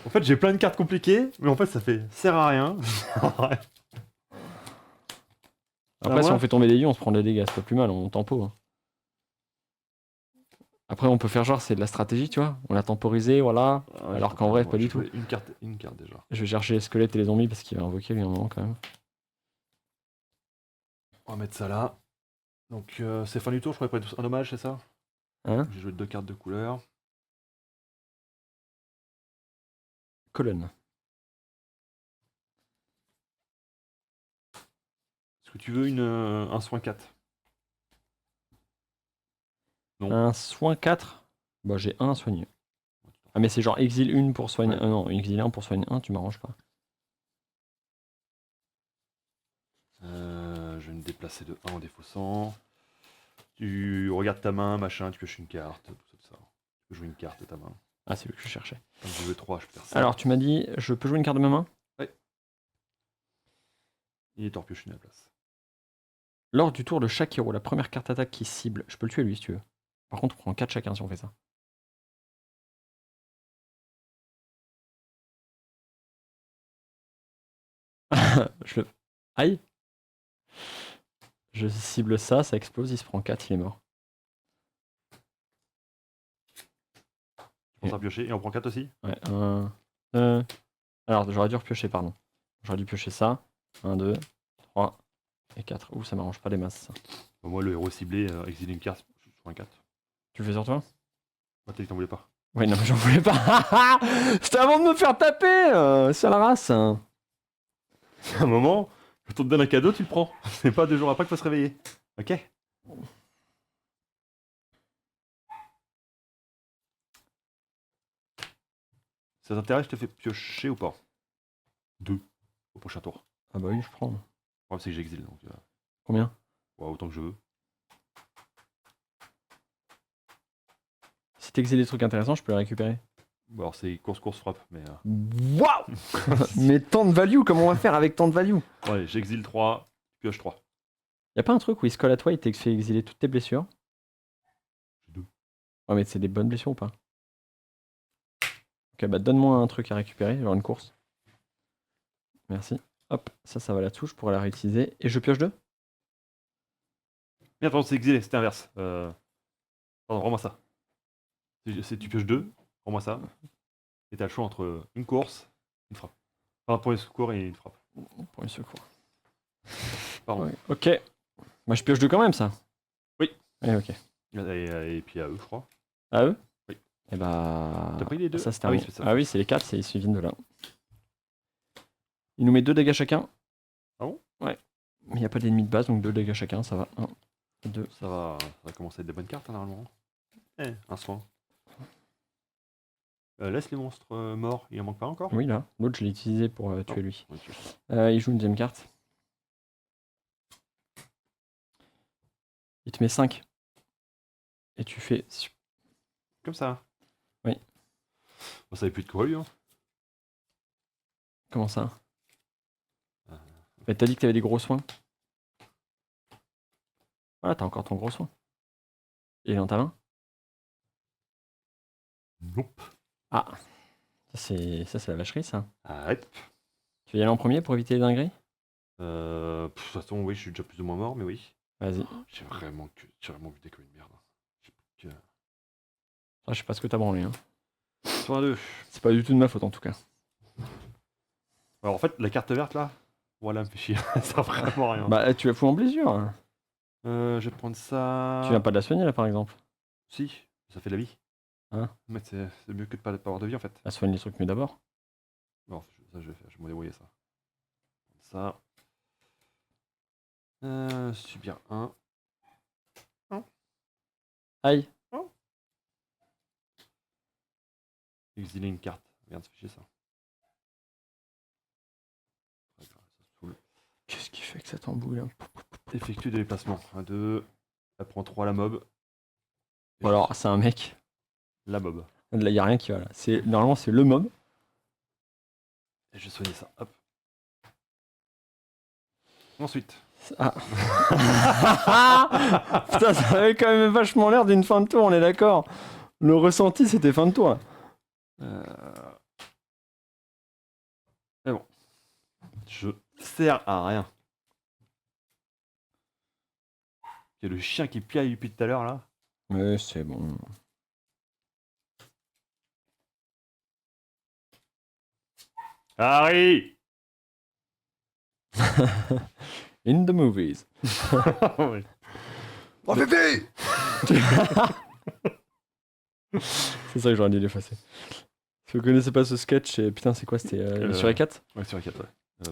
En fait, j'ai plein de cartes compliquées, mais en fait, ça fait sert à rien. Après, si on fait tomber des vies, on se prend des dégâts. C'est pas plus mal, on tempo. Hein. Après, on peut faire genre, c'est de la stratégie, tu vois. On l'a temporisé, voilà. Alors qu'en vrai, pas du tout. Une carte déjà. Je vais chercher les squelettes et les zombies parce qu'il va invoquer lui un moment quand même. On va mettre ça là. Donc, c'est fin du tour, je crois, un dommage, c'est ça? Hein? J'ai joué 2 cartes de couleur. Colonne. Est-ce que tu veux un soin 4? Non. Un soin 4. Bah, j'ai un à soigner. Ah, mais c'est genre exile 1 pour soigner. Ouais. Non, exile 1 pour soigner 1, tu m'arranges pas. Je vais me déplacer de 1 en défaussant. Tu regardes ta main, machin, tu pioches une carte, tout ça. Tu peux jouer une carte de ta main. Ah, c'est le que je cherchais. Comme je veux 3, je peux faire ça. Alors, tu m'as dit, je peux jouer une carte de ma main? Il est t'en repioche une à la place. Lors du tour de chaque héros, la première carte attaque qui cible, je peux le tuer lui si tu veux. Par contre, on prend 4 chacun si on fait ça. Je le... Aïe! Je cible ça, ça explose, il se prend 4, il est mort. On s'en piocher et on prend 4 aussi? Ouais, alors, j'aurais dû repiocher, pardon. J'aurais dû piocher ça. 1, 2, 3 et 4. Ouh, ça m'arrange pas des masses, ça. Moi, le héros ciblé, exile une carte sur un 4. Tu le fais sur toi? Moi, t'as dit que t'en voulais pas. Ouais, non, mais j'en voulais pas. C'était avant de me faire taper, c'est la race. À un moment, quand on te donne un cadeau, tu le prends. C'est pas 2 jours après qu'il faut se réveiller. Ok? Ça t'intéresse, je te fais piocher ou pas? 2 au prochain tour. Ah bah oui, je prends. Le problème, c'est que j'exile. Donc, Combien? ouais, autant que je veux. Si t'exiles des trucs intéressants, je peux les récupérer. Bon, alors, c'est course, frappe. Mais Waouh. Mais tant de value, comment on va faire avec tant de value? ouais, j'exile 3, pioche 3. Y'a pas un truc où il se colle à toi et te fait exiler toutes tes blessures? J'ai 2. Ouais, mais c'est des bonnes blessures ou pas? Ok, bah donne-moi un truc à récupérer, genre une course. Merci. Hop, ça va là-dessous, je pourrais la réutiliser. Et je pioche 2? Bien, pardon, c'est exilé, c'était inverse. Pardon, rends-moi ça. Tu pioches 2, rends-moi ça. Et t'as le choix entre une course, une frappe. Enfin, pour un secours et une frappe. Pour une secours. Pardon. Ouais, ok. Bah je pioche 2 quand même, ça. Oui. Ouais, ok. Et puis à eux, je crois. À eux? Oui. Et bah... T'as pris les 2? Ça, c'est Ah oui, terminé. c'est ça. Ah oui, c'est les 4, ils viennent de là. Il nous met 2 dégâts chacun. Ah bon? Ouais. Mais il n'y a pas d'ennemi de base, donc 2 dégâts chacun, ça va. 1, 2. Ça va commencer à être des bonnes cartes, hein, normalement. Un soin. Laisse les monstres morts, il en manque pas encore? Oui, là. L'autre, je l'ai utilisé pour tuer lui. Ok. Il joue une deuxième carte. Il te met 5. Et tu fais... Comme ça? Oui. On savait plus de quoi, lui. Hein. Comment ça? Mais t'as dit que t'avais des gros soins. Voilà, t'as encore ton gros soin. Il est dans ta main? Nope. Ah. Ça, c'est la vacherie, ça. Arrête. Tu veux y aller en premier pour éviter les dingueries? De toute façon, oui, je suis déjà plus ou moins mort, mais oui. Vas-y. J'ai vraiment buté comme une merde. Ah, je sais pas ce que t'as branlé. Hein. Tour à 2. C'est pas du tout de ma faute en tout cas. Alors en fait, la carte verte là, voilà, me fait chier. Ça sert vraiment à rien. Bah tu vas foutre en blessure. Je vais prendre ça. Tu viens pas de la soigner là par exemple. Si, ça fait de la vie. Hein? Mais c'est mieux que de pas avoir de vie en fait. Bah soigne les trucs mieux d'abord. Non, ça je vais faire, je vais me débrouiller ça. Ça. Subir 1. Aïe. Exiler une carte. Merde, ça fait chier ça. Ouais, ça saoule. Qu'est-ce qu'il fait que ça tambouille là? Effectue des déplacements. 1, 2. Elle prend 3 la mob. Et Ou alors c'est un mec. la mob. Là y a rien qui va là. Normalement c'est le mob. Et je vais soigner ça. Hop. Ensuite. Ah. Putain, ça avait quand même vachement l'air d'une fin de tour, on est d'accord. Le ressenti c'était fin de tour. Mais bon. Je sers à rien. Il y a le chien qui piaille depuis tout à l'heure là. Mais c'est bon. Harry. In the movies. Ouais. Oh bébé. C'est ça que j'aurais dû l'effacer. Si vous connaissez pas ce sketch, putain c'est quoi? C'était sur les 4 Ouais, sur la 4, ouais.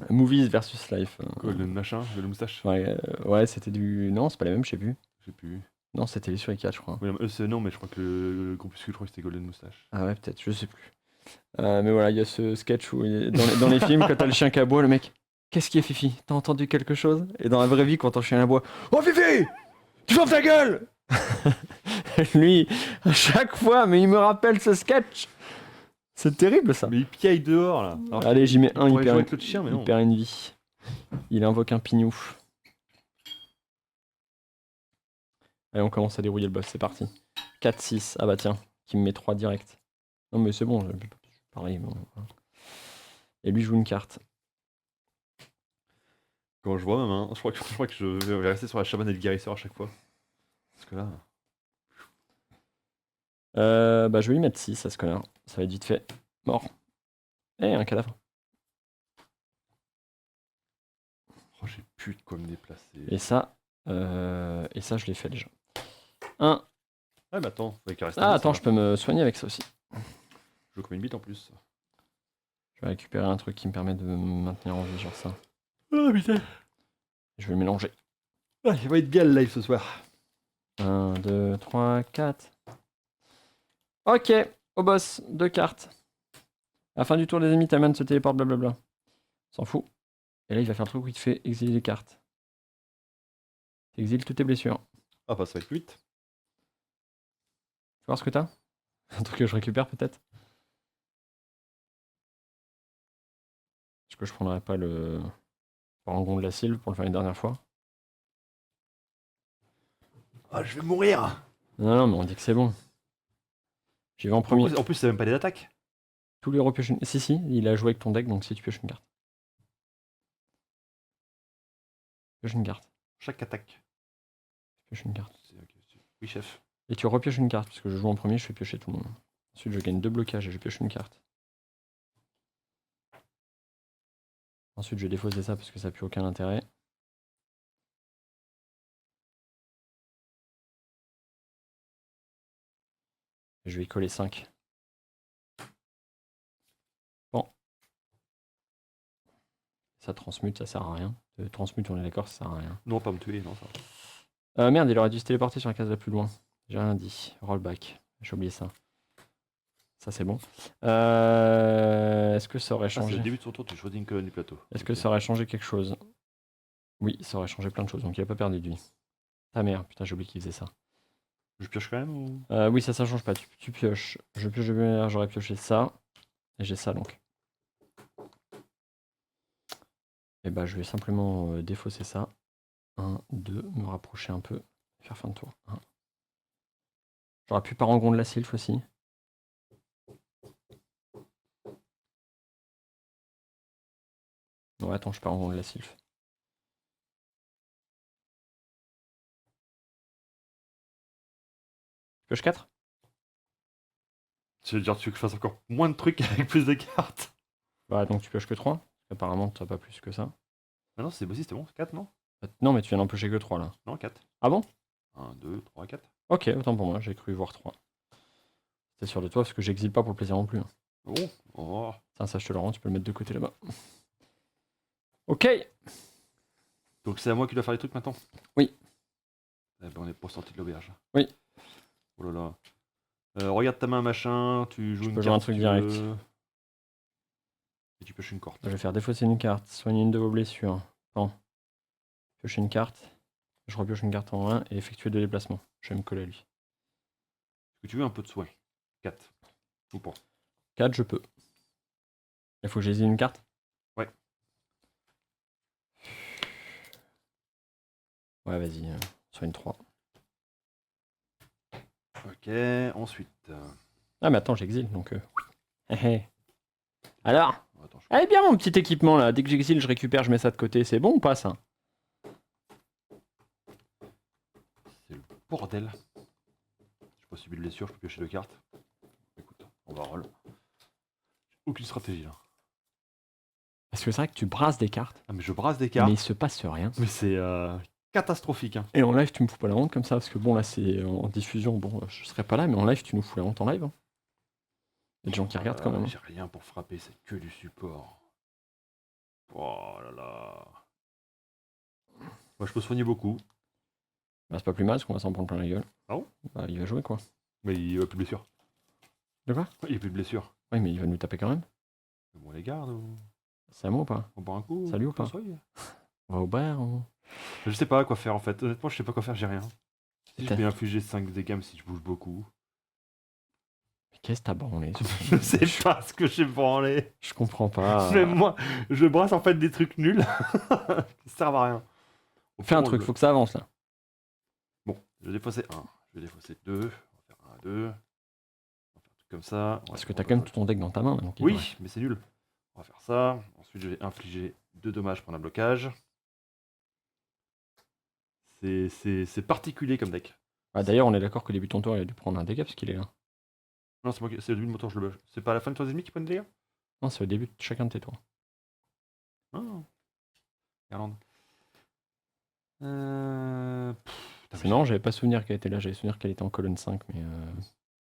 Movies versus Life. Golden machin, Golden moustache. Ouais, c'était du... Non, c'est pas les mêmes, je sais plus. Je sais plus. Non, c'était les sur les 4 je crois. Oui, non, mais je crois que le groupuscule, je crois que c'était Golden moustache. Ah ouais, peut-être, je sais plus. Mais voilà, il y a ce sketch où dans les films, quand t'as le chien qui aboie, le mec, qu'est-ce qui est Fifi? T'as entendu quelque chose? Et dans la vraie vie, quand ton chien aboie, oh Fifi! Tu fermes ta gueule! Lui, à chaque fois, mais il me rappelle ce sketch. C'est terrible ça. Mais il piaille dehors là. Alors, Allez, j'y mets un, il pourrait perd, jouer avec l'autre chien, mais non. il perd une vie. Il invoque un pignouf. Allez, on commence à dérouiller le boss, c'est parti. 4-6, ah bah tiens, qui me met 3 direct. Non mais c'est bon, pareil. Bon, voilà. Et lui joue une carte. Quand je vois ma main, je crois que je vais rester sur la chamane et le guérisseur à chaque fois. Parce que là. Bah je vais lui mettre 6 à ce connard. Ça va être vite fait. Mort. Eh, un cadavre. Oh, j'ai plus de quoi me déplacer. Et ça, je l'ai fait déjà. 1. Ah, mais attends, avec la Ah, attends, je peux me soigner avec ça aussi. Je veux comme une bite en plus. Je vais récupérer un truc qui me permet de me maintenir en vie, genre ça. Oh putain. Je vais le mélanger. Ah, il va être bien le live ce soir. 1, 2, 3, 4. Ok, au boss, 2 cartes. À la fin du tour, les ennemis t'amènent, se téléportent, blablabla. S'en fout. Et là, il va faire un truc où il te fait exiler les cartes. T'exiles toutes tes blessures. Ah, bah ça va être 8. Tu vois ce que t'as? Un truc que je récupère peut-être? Est-ce que je prendrais pas le parangon de la Sylve pour le faire une dernière fois? Ah, je vais mourir. Non, mais on dit que c'est bon. J'y vais en premier. En plus, c'est même pas des attaques. Tous les repioches une... Si, il a joué avec ton deck, donc si tu pioches une carte. Pioche une carte. Chaque attaque. Pioche une carte. Oui, chef. Et tu repioches une carte, puisque je joue en premier, je fais piocher tout le monde. Ensuite, je gagne 2 blocages et je pioche une carte. Ensuite, je vais défausser ça parce que ça n'a plus aucun intérêt. Et je vais y coller 5. Bon. Ça transmute, ça sert à rien. Transmute, on est d'accord, ça sert à rien. Non, pas me tuer, non, ça va. Merde, il aurait dû se téléporter sur la case la plus loin. J'ai rien dit. Rollback. J'ai oublié ça. Ça, c'est bon. Est-ce que ça aurait C'est changé? le début de son tour, tu choisis une colonne du plateau. Est-ce que ça aurait changé quelque chose? Oui, ça aurait changé plein de choses, donc il a pas perdu de vie. Ah merde, putain, j'ai oublié qu'il faisait ça. Je pioche quand même ou... Oui, ça change pas, tu pioches. Je pioche de lumière, j'aurais pioché ça. Et j'ai ça donc. Et bah je vais simplement défausser ça. 1, 2, me rapprocher un peu. Faire fin de tour. 1. J'aurais pu parangon de la sylph aussi. Non, attends, je parangon de la sylph. Pioche 4. Tu veux dire, tu veux que je fasse encore moins de trucs avec plus de cartes? Bah, donc tu pioches que 3. Apparemment, t'as pas plus que ça. Ah non, c'est bah si, c'était bon, 4, non? Non, mais tu viens d'en piocher que 3 là. Non, 4. Ah bon? 1, 2, 3, 4. Ok, autant pour moi, j'ai cru voir 3. T'es sûr de toi, parce que j'exile pas pour le plaisir non plus. Hein. Bon, oh. Tiens, ça je te le rends, tu peux le mettre de côté là-bas. Ok. Donc c'est à moi qui dois faire les trucs maintenant? Oui. Eh ben, on est pas sorti de l'auberge. Oui. Oh là là. Regarde ta main, machin, tu joues Je une peux carte jouer un si truc tu direct. veux. Et tu pioches une carte. Je vais faire défausser une carte, soigner une de vos blessures. Bon. Piocher une carte. Je repioche une carte en 1 et effectuer 2 déplacements. Je vais me coller à lui. Est-ce que tu veux un peu de soin? 4. Ou pas? 4, je peux. Il faut que j'exile une carte? Ouais. Ouais, vas-y, soigne 3. Ok, ensuite. Ah, mais attends, j'exile donc. Alors? Attends, je... Allez bien mon petit équipement là, dès que j'exile, je récupère, je mets ça de côté, c'est bon ou pas ça? C'est le bordel. J'ai pas subi de blessure, je peux piocher 2 cartes. Écoute, on va roll. Aucune stratégie là. Parce que c'est vrai que tu brasses des cartes, Ah mais je brasse des cartes, mais il se passe rien. mais c'est catastrophique. Hein. Et en live, tu me fous pas la honte comme ça, parce que bon là c'est en diffusion, bon je serai pas là, mais en live, tu nous fous la honte en live. Hein. Il y a des gens qui regardent quand même. Hein. J'ai rien pour frapper, c'est que du support. Oh là là. Moi je peux soigner beaucoup. Bah c'est pas plus mal, parce qu'on va s'en prendre plein la gueule. Ah bon? Bah il va jouer quoi. Mais il n'y a plus de blessure. De quoi? Il n'y a plus de blessure. Oui mais il va nous taper quand même. Bon, on les garde ou C'est à moi ou pas? on boit un coup? Salut ou on pas? soigne. On va au bar ou... Je sais pas quoi faire en fait. Honnêtement, je sais pas quoi faire, j'ai rien. Si je T'as- peux infliger 5 dégâts même si je bouge beaucoup. Mais qu'est-ce que t'as branlé? Je sais pas ce que j'ai branlé. Je comprends pas. Même moi, je brasse en fait des trucs nuls qui servent à rien. Au Fais un fond, truc, le- faut que ça avance là. Bon, je vais défausser 1. Je vais défausser 2. On va faire 1 à 2. On va faire un truc comme ça. Ouais, Parce que on t'as va- quand même tout ton deck dans ta main. Donc il Oui, devrait- mais c'est nul. On va faire ça. Ensuite, je vais infliger 2 dommages pour un blocage. C'est particulier comme deck. Ah, d'ailleurs, on est d'accord que début de ton tour, il a dû prendre un dégât parce qu'il est là. Non, c'est le début de mon tour, je le bug. C'est pas à la fin de ton ennemis qui prennent des dégâts? Non, c'est au début de chacun de tes tours. Ah. Irlande. C'est marrant, j'avais pas souvenir qu'elle était là, j'avais souvenir qu'elle était en colonne 5, mais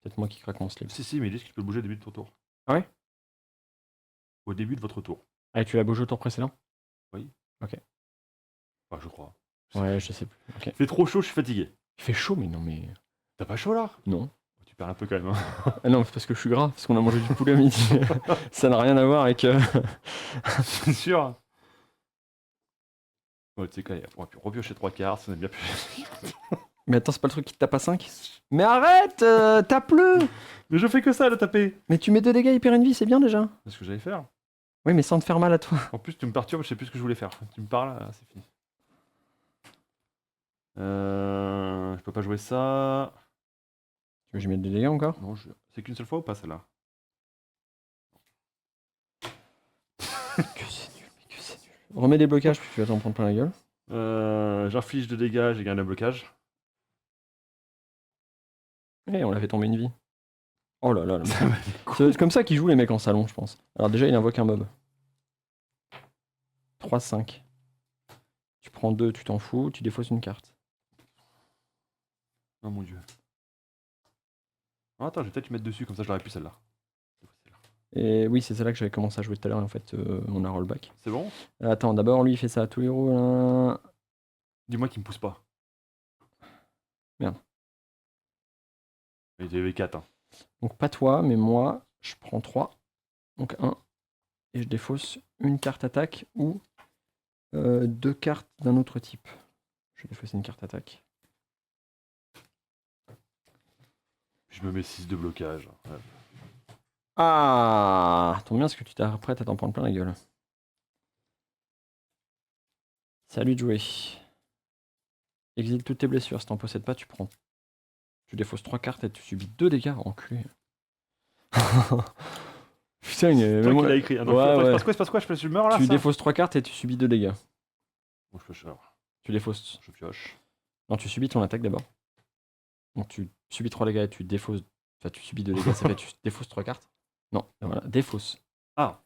peut-être moi qui craque mon slip. Si, mais ils disent que tu peux bouger au début de ton tour. Ah ouais? Au début de votre tour. Ah, et tu l'as bougé au tour précédent? Oui. Ok. Enfin, je crois. Ouais, je sais plus. Ok. Il fait trop chaud, je suis fatigué. Il fait chaud, mais non, mais. T'as pas chaud là? Non. Tu perds un peu quand même. Hein. Ah non, c'est parce que je suis gras, parce qu'on a mangé du poulet à midi. Ça n'a rien à voir avec. C'est sûr. Ouais, tu sais quoi, on va repiocher 3 cartes, ça on aime bien piocher. Mais attends, c'est pas le truc qui te tape à 5? Mais arrête, tape-le! Mais je fais que ça, le taper. Mais tu mets 2 dégâts, il perd une vie, c'est bien déjà. C'est ce que j'allais faire. Oui, mais sans te faire mal à toi. En plus, tu me perturbes, je sais plus ce que je voulais faire. Tu me parles, c'est fini. Je peux pas jouer ça. Tu veux que je mette des dégâts encore? Non, c'est qu'une seule fois ou pas celle-là? Que c'est nul, mais que c'est nul. Remets des blocages, puis tu vas t'en prendre plein la gueule. J'inflige 2 dégâts, j'ai gagné un blocage. Eh, on l'a fait tomber une vie. Oh là là, là. C'est comme ça qu'ils jouent les mecs en salon, je pense. Alors déjà, il invoque un mob. 3-5. Tu prends 2, tu t'en fous, tu défausses une carte. Oh mon dieu. Oh, attends, je vais peut-être te mettre dessus, comme ça je l'aurais pu celle-là. Et oui, c'est celle-là que j'avais commencé à jouer tout à l'heure, et en fait, on a rollback. C'est bon? Attends, d'abord, lui, il fait ça à tous les héros. Là. Dis-moi qu'il me pousse pas. Merde. Il était 4. Hein. Donc pas toi, mais moi, je prends 3. Donc 1. Et je défausse une carte attaque ou 2 cartes d'un autre type. Je vais défausser une carte attaque. Je me mets 6 de blocage. Ouais. Ah, tombe bien parce que tu t'apprêtes à t'en prendre plein la gueule. Salut de jouer. Exile toutes tes blessures. Si t'en possèdes pas, tu prends. Tu défausses 3 cartes et tu subis 2 dégâts. Enculé. Putain, C'est toi qui l'as écrit. Ah, non, Ouais, ouais. Il se passe quoi? Je meurs là? Tu ça défausses 3 cartes et tu subis 2 dégâts. Bon, je pioche alors. Tu défausses. Je pioche. Non, tu subis ton attaque d'abord. Donc tu subis 3 dégâts et tu défausses. Enfin, tu subis 2 dégâts, ça fait tu défausses 3 cartes. Non, voilà, défausse. Ah.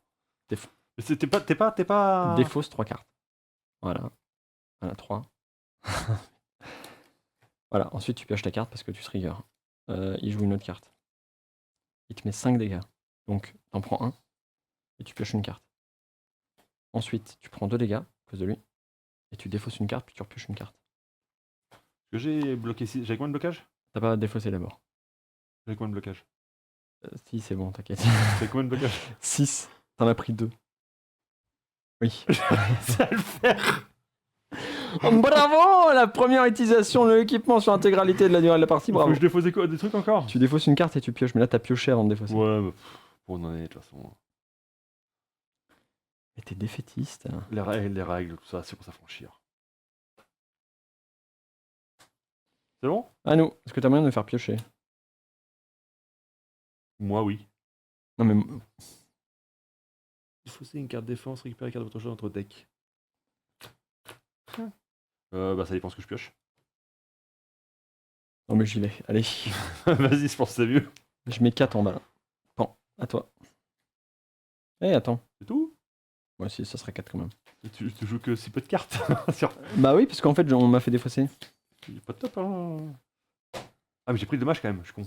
Déf- Mais t'es pas. Défausse 3 cartes. Voilà. Voilà, 3. Voilà, ensuite tu pioches ta carte parce que tu trigger. Il joue une autre carte. Il te met 5 dégâts. Donc, t'en prends un et tu pioches une carte. Ensuite, tu prends 2 dégâts à cause de lui. Et tu défausses une carte, puis tu repioches une carte. Que j'ai bloqué. J'avais combien de blocage? T'as pas défaussé d'abord. J'avais combien de blocage? Si, c'est bon, t'inquiète. J'avais combien de blocage? 6. T'en as pris 2. Oui. Ça va le faire. Bravo! La première utilisation de l'équipement sur l'intégralité de la durée de la partie, Faut bravo. que je défausse des trucs encore? Tu défausses une carte et tu pioches, mais là t'as pioché avant de défausser. Ouais, bah, on en est de toute façon. Mais t'es défaitiste. Les règles, tout ça, c'est pour s'affranchir. C'est bon? Ah nous, est-ce que t'as moyen de me faire piocher? Moi, oui. Non mais Défausser une carte défense, récupérer une carte de votre choix dans votre deck. Bah, ça dépend ce que je pioche. non mais j'y vais. Allez, Vas-y, je pense que c'est mieux. je mets 4 en bas là. Pan, à toi. Eh attends. C'est tout? Moi aussi, ça serait 4 quand même. Tu joues que si peu de cartes. Bah oui, parce qu'en fait, on m'a fait défausser. Il est pas top, hein. Ah, mais j'ai pris le dommage quand même, je suis con.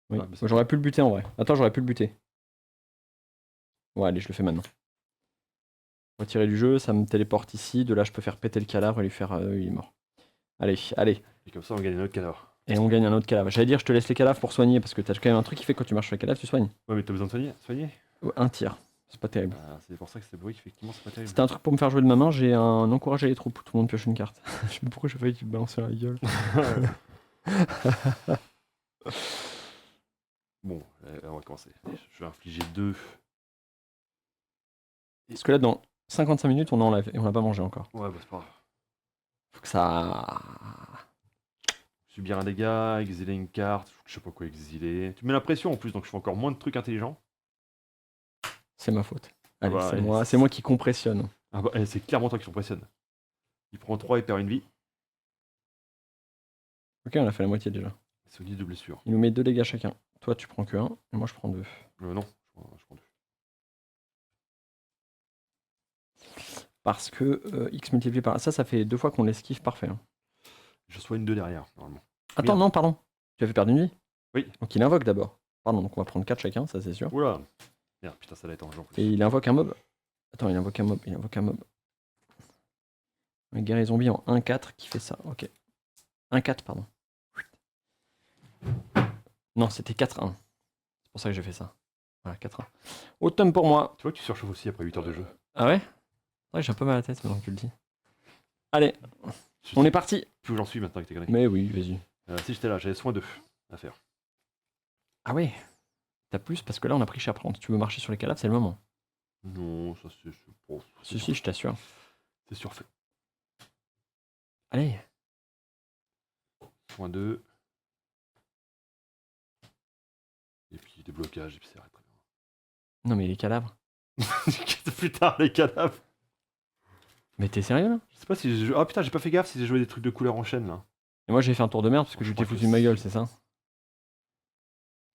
Oui. Ouais, mais c'est- J'aurais pu le buter en vrai. Attends, j'aurais pu le buter. Ouais, allez, je le fais maintenant. Retirer du jeu, ça me téléporte ici. De là, je peux faire péter le cadavre et lui faire. Il est mort. Allez, allez. Et comme ça, on gagne un autre cadavre. Et on gagne un autre cadavre. J'allais dire, je te laisse les cadavres pour soigner parce que t'as quand même un truc qui fait que quand tu marches sur les cadavres, tu soignes. Ouais, mais t'as besoin de soigner? Ouais, un tir. C'est pas terrible. Ah, c'est pour ça que c'est oui, effectivement, c'est pas terrible. C'était un truc pour me faire jouer de ma main. J'ai un encourager les troupes. Tout le monde pioche une carte. Je sais pas pourquoi j'ai failli te balancer la gueule. Bon, on va commencer. Je vais infliger 2. Parce que là, dans 55 minutes, on enlève et on l'a pas mangé encore. Ouais, bah c'est pas grave. Faut que ça. Subir un dégât, exiler une carte, je sais pas quoi exiler. Tu mets la pression en plus, donc je fais encore moins de trucs intelligents. C'est ma faute. Allez, bah, c'est allez, moi, c'est- c'est moi qui compressionne. Ah bah, c'est clairement toi qui s'impressionne. Il prend 3 et perd une vie. Ok, on a fait la moitié déjà. Solide de blessure. Il nous met 2 dégâts chacun. Toi, tu prends que 1 et moi, je prends 2. Non, je prends 2. Parce que X multiplié par. Ça fait 2 fois qu'on l'esquive, parfait. Hein. Je soigne 2 derrière, normalement. Attends, Merde. non, pardon. Tu as fait perdre une vie. Oui. Donc il invoque d'abord. Pardon, donc on va prendre 4 chacun, ça c'est sûr. Oula. Merde, putain, ça va être en jeu en plus. Et il invoque un mob. Attends, il invoque un mob. Un guerrier zombie en 1-4 qui fait ça. Ok. 1-4, pardon. Non, c'était 4-1. C'est pour ça que j'ai fait ça. Voilà, 4-1. Automne pour moi. Tu vois que tu surchauffes aussi après 8 heures de jeu. Ah ouais? Ouais, j'ai un peu mal à la tête maintenant que tu le dis. Allez, Je on sais est parti. plus où j'en suis maintenant avec tes conneries. Mais oui, vas-y. Si j'étais là, j'avais soin 2 à faire. Ah ouais. T'as plus parce que là on a pris chaperon. Si tu veux marcher sur les cadavres, c'est le moment. Non, ça c'est. Bon, Si, je t'assure. C'est surfait. Allez. Soin 2. Et puis déblocage, et puis c'est très bien. Non mais les cadavres. Plus tard, les cadavres. Mais t'es sérieux là? Je sais pas si j'ai joué. Ah putain, j'ai pas fait gaffe si j'ai joué des trucs de couleur en chaîne là. Et moi j'ai fait un tour de merde parce que Je je crois t'ai que foutu de ma gueule, si. c'est ça?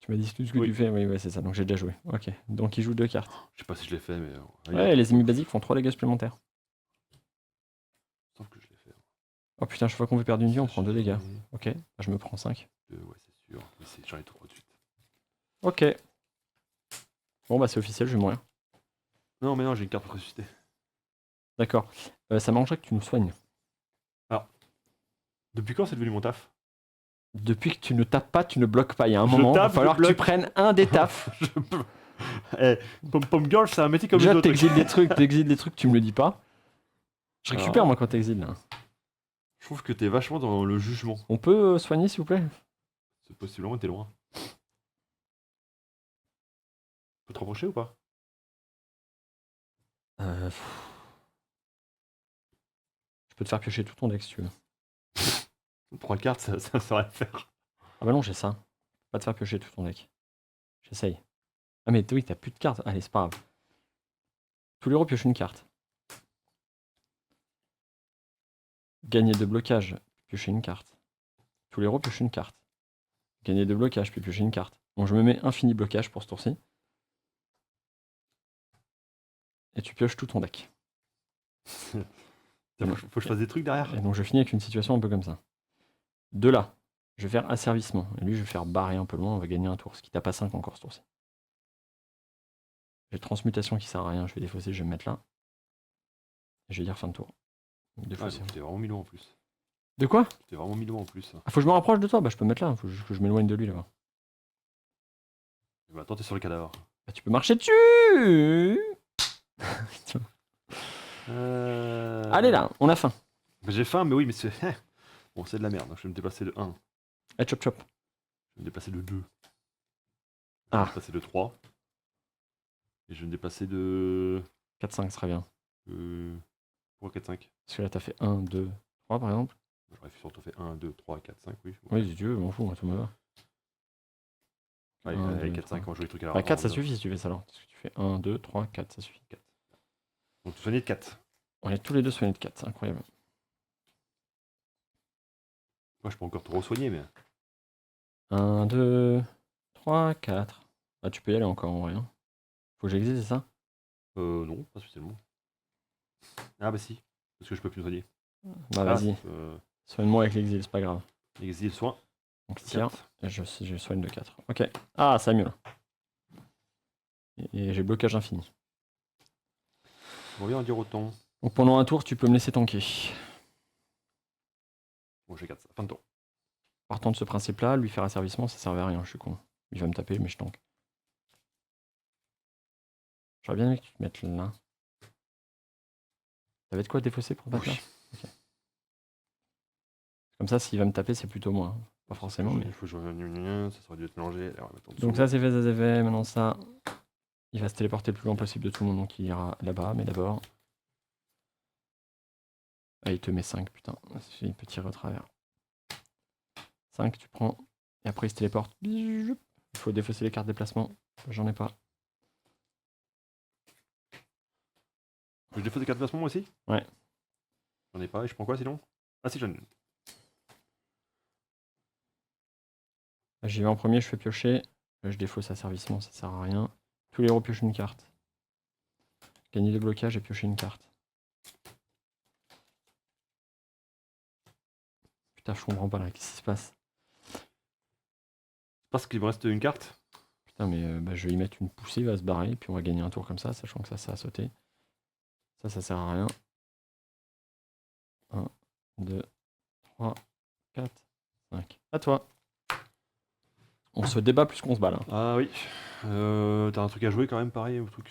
Tu m'as dit tout ce que Oui. tu fais. Oui, ouais, c'est ça. Donc j'ai déjà joué. Ok. Donc il joue 2 cartes. Je sais pas si je l'ai fait, mais. Ouais, les ennemis basiques font 3 dégâts supplémentaires. Sauf que je l'ai fait. Oh putain, chaque fois qu'on veut perdre une vie, on prend 2 dégâts. Ok. Bah, je me prends 5. Ouais, c'est sûr. Mais j'en ai trop de suite. Ok. Bon bah c'est officiel, je vais mourir. Non, mais non, j'ai une carte pour ressusciter. D'accord. Ça m'arrangerait que tu nous soignes. Depuis quand c'est devenu mon taf? Depuis que tu ne tapes pas, tu ne bloques pas. Il y a un Je moment, il va tape, je falloir que tu bloque. prennes un des tafs. Eh, Pom Pom Girl, c'est un métier comme les Déjà, autres. t'exiles des trucs, tu me le dis pas. Je récupère Alors. moi quand t'exiles là. Je trouve que t'es vachement dans le jugement. On peut soigner s'il vous plaît? C'est possiblement, t'es loin. Tu peux te rapprocher ou pas? Je peux te faire piocher tout ton deck si tu veux. 3 cartes, ça saurait le faire. Ah bah non, j'ai ça. Je peux pas te faire piocher tout ton deck. J'essaye. Ah mais oui, t'as plus de cartes. Allez, c'est pas grave. Tous les héros piochent une carte. Gagner de blocage, piocher une carte. Tous les héros piochent une carte. Gagner de blocage, puis piocher une carte. Bon, je me mets infini blocage pour ce tour-ci. Et tu pioches tout ton deck. Faut que je fasse des trucs derrière. Et donc je finis avec une situation un peu comme ça. De là, je vais faire asservissement. Et lui, je vais faire barrer un peu loin, on va gagner un tour. Ce qui tape à 5 encore ce tour-ci. J'ai transmutation qui sert à rien, je vais défausser, je vais me mettre là. Et je vais dire fin de tour. Donc, Ah, défausser. donc t'es vraiment milou en plus. De quoi? T'es vraiment milou en plus. Ah, faut que je me rapproche de toi? Bah je peux me mettre là, faut que je m'éloigne de lui là-bas. Bah, attends, t'es sur le cadavre. Bah, tu peux marcher dessus. Allez là, on a faim. Bah, j'ai faim, mais oui, mais c'est. Bon, c'est de la merde. Je vais me déplacer de 1. Allez, chop chop. Je vais me déplacer de 2. Je vais Ah. me déplacer de 3. Et je vais me déplacer de. 4-5 serait bien. Pourquoi 4, 5? Parce que là t'as fait 1, 2, 3 par exemple. J'aurais surtout fait 1, 2, 3, 4, 5, oui. Oui, si tu veux, m'en fous, moi tout me va. Allez, 1, allez, 2, 4, 5, on va jouer les trucs à la Bah 4 ça random. suffit si tu fais ça alors. Parce que tu fais 1, 2, 3, 4, ça suffit. Donc, tu soignes de 4. On est tous les deux soignés de 4, c'est incroyable. Moi, je peux encore te re-soigner, mais. 1, 2, 3, 4. Ah, tu peux y aller encore en vrai. Hein. Faut que j'existe, c'est ça? Non, pas spécialement. Ah, bah si. Parce que je peux plus me soigner. Bah vas-y. Soigne-moi avec l'exil, c'est pas grave. Exil, soin. Donc tire, et je soigne de 4. Ok. Ah, ça mieux là. Et j'ai blocage infini. On vient en dire autant. Donc pendant un tour, tu peux me laisser tanker. Bon, j'ai 4, fin de tour. Partant de ce principe-là, lui faire asservissement, ça servait à rien, je suis con. Il va me taper, mais je tank. J'aurais bien aimé que tu te mettes là. T'avais de quoi défausser pour battre là? Ok. Comme ça, s'il va me taper, c'est plutôt moi. Hein. Pas forcément, mais. Il faut jouer un ça serait dû être mélangé. Allez, on va mettre en dessous. Donc ça, c'est fait, ça c'est fait. Maintenant, ça. Il va se téléporter le plus loin possible de tout le monde, donc il ira là-bas, mais d'abord. Ah, il te met 5, putain. Il peut tirer au travers. 5, tu prends. Et après, il se téléporte. Il faut défausser les cartes déplacement. J'en ai pas. Je défausse des cartes de placement moi aussi? Ouais. J'en ai pas, et je prends quoi sinon? Ah si, j'en ai une. J'y vais en premier, je fais piocher. Je défausse asservissement, ça sert à rien. Tous les héros piochent une carte. Gagner de blocage et piocher une carte. Putain, je comprends pas là, qu'est-ce qui se passe? Parce qu'il me reste une carte. Putain, mais bah, je vais y mettre une poussée, il va se barrer, puis on va gagner un tour comme ça, sachant que ça a sauté. Ça sert à rien. 1, 2, 3, 4, 5. À toi. On se débat plus qu'on se bat là. Ah oui. T'as un truc à jouer quand même, pareil, ou truc?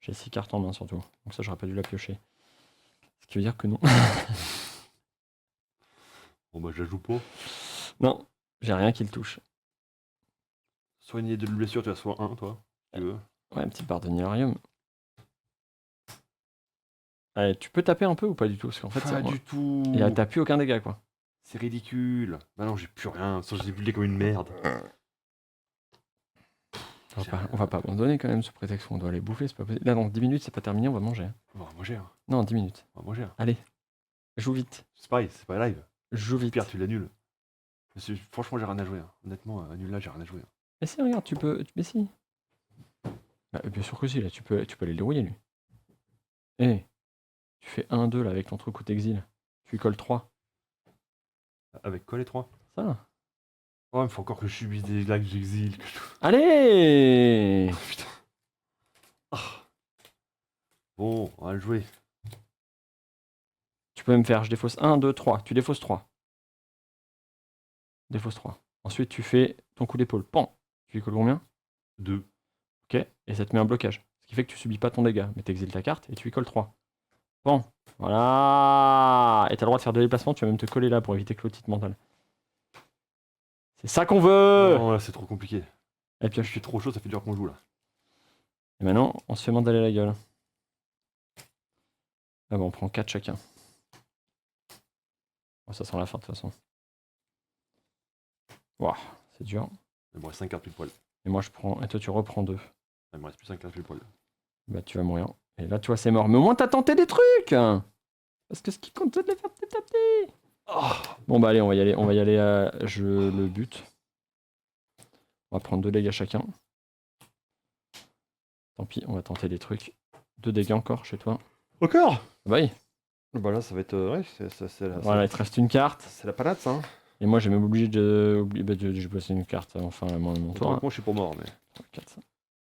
J'ai 6 cartes en main surtout. Donc ça, j'aurais pas dû la piocher. Ce qui veut dire que non. Bon bah je la joue pas. Non, j'ai rien qui le touche. Soigner de blessure, tu as soit 1, toi. Si tu veux. Ouais, un petit barre de Nilarium. Allez, tu peux taper un peu ou pas du tout? Parce qu'en fait, Pas du tout. t'as plus aucun dégât quoi. C'est ridicule. Bah non, j'ai plus rien. J'ai buildé comme une merde. On va pas abandonner quand même sous prétexte qu'on doit aller bouffer, c'est pas possible. Là, dans 10 minutes, c'est pas terminé, on va manger. On va manger. Hein. Non, 10 minutes. On va manger. Hein. Allez, joue vite. C'est pareil, c'est pas live. Joue vite. Pierre, tu l'annules. Franchement, j'ai rien à jouer. Hein. Honnêtement, nul là, j'ai rien à jouer. Hein. Mais si, regarde, tu peux. Mais si. Bah, bien sûr que si, là, tu peux aller le dérouiller lui. Eh, tu fais 1-2 là avec ton truc au t'exil. Tu lui colles 3. Avec quoi les 3? Ça. Oh, il faut encore que je subisse des lags j'exile. Allez. Oh, putain. Ah. Bon, on va le jouer. Tu peux même faire, je défausse 1, 2, 3. Tu défausses 3. Défausse 3. Ensuite, tu fais ton coup d'épaule. Pan. Tu lui colles combien? 2. Ok, et ça te met un blocage. Ce qui fait que tu subis pas ton dégât. Mais t'exiles ta carte et tu lui colles 3. Pan. Voilà. Et t'as le droit de faire 2 déplacements. Tu vas même te coller là pour éviter que l'autre te mentale. C'est ça qu'on veut. Non, là, c'est trop compliqué. Et puis, Je suis trop chaud, ça fait dur qu'on joue là. Et maintenant, on se fait mandaler la gueule. Ah bon, on prend 4 chacun. Bon, ça sent la fin de toute façon. Waouh, c'est dur. Il me reste 5 cartes plus poil. Et moi je prends. Et toi tu reprends 2. Il me reste plus 5 cartes plus poil. Bah tu vas mourir. Et là tu vois c'est mort. Mais au moins t'as tenté des trucs. Parce que ce qui compte c'est de les faire petit à petit. Bon bah allez, on va y aller je le bute. On va prendre 2 dégâts chacun. Tant pis, on va tenter des trucs. 2 dégâts encore chez toi. Encore? Bah oui. Bah là, ça va être. Ouais, Voilà, il te reste une carte. c'est la panade, ça. Hein. Et moi j'ai même obligé de passer une carte enfin à mon tour. Moi, je suis pour mort, mais. 4, 5.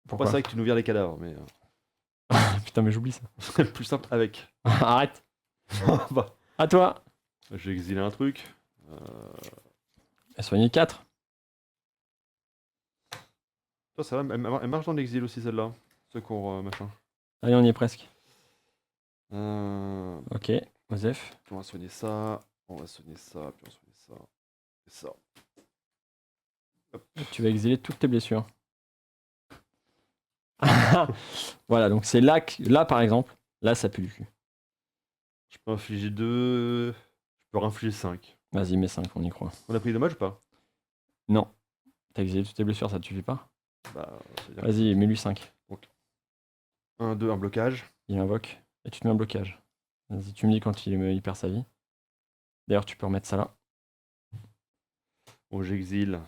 Pourquoi c'est vrai que tu nous vires les cadavres, mais. Putain mais j'oublie ça. C'est plus simple avec. Arrête. Bah, À toi. j'ai exilé un truc. Elle soigne 4. Toi, ça va, elle marche dans l'exil aussi, celle-là. Secours, machin. Allez, on y est presque. On Ok, Osef. va soigner ça. On va soigner ça. Puis on va soigner ça. Et ça. Tu vas exiler toutes tes blessures. Voilà, donc c'est là, là par exemple, là ça pue du cul. Je peux infliger 2. Je peux infliger 5. Vas-y, mets 5, on y croit. On a pris des dommages ou pas? Non. T'as exilé toutes tes blessures, ça te suffit pas? Bah, c'est-à-dire Vas-y, mets-lui 5. 1, 2, un blocage. Il invoque. Et tu te mets un blocage. Vas-y, tu me dis quand il perd sa vie. D'ailleurs, tu peux remettre ça là. Bon, j'exile.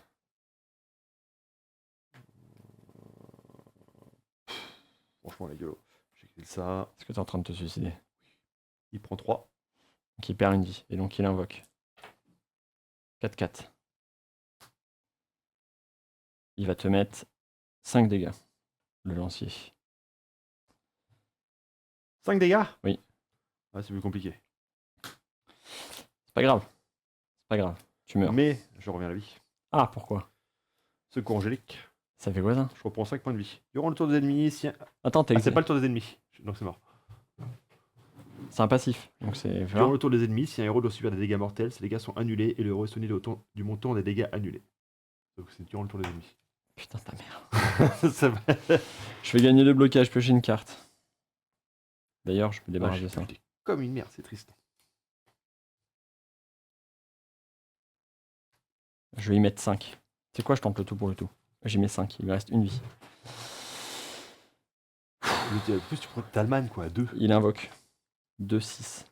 Franchement, la gueule. J'exile ça. Est-ce que t'es en train de te suicider? Il prend 3. Donc il perd une vie. Et donc il invoque. 4-4. Il va te mettre 5 dégâts. Le lancier. 5 dégâts? Oui. Ah, c'est plus compliqué. C'est pas grave. C'est pas grave. Tu meurs. Mais je reviens à la vie. Ah, pourquoi? Secours angélique. Ça fait quoi ça? Je reprends 5 points de vie. Durant le tour des ennemis, si... Attends, t'as c'est pas le tour des ennemis. Donc c'est mort. C'est un passif. Donc c'est. Durant le tour des ennemis, si un héros doit subir des dégâts mortels, ces dégâts sont annulés et le héros est soigné du montant des dégâts annulés. Donc c'est durant le tour des ennemis. Putain, ta mère. Ça va. Je vais gagner 2 blocages, piocher une carte. D'ailleurs, je me débarrasse de ça. Putain, comme une merde, c'est triste. Je vais y mettre 5. C'est quoi, je tente le tout pour le tout. J'y mets 5, il me reste une vie. En plus, tu prends Talman, quoi, 2. Il invoque. 2-6.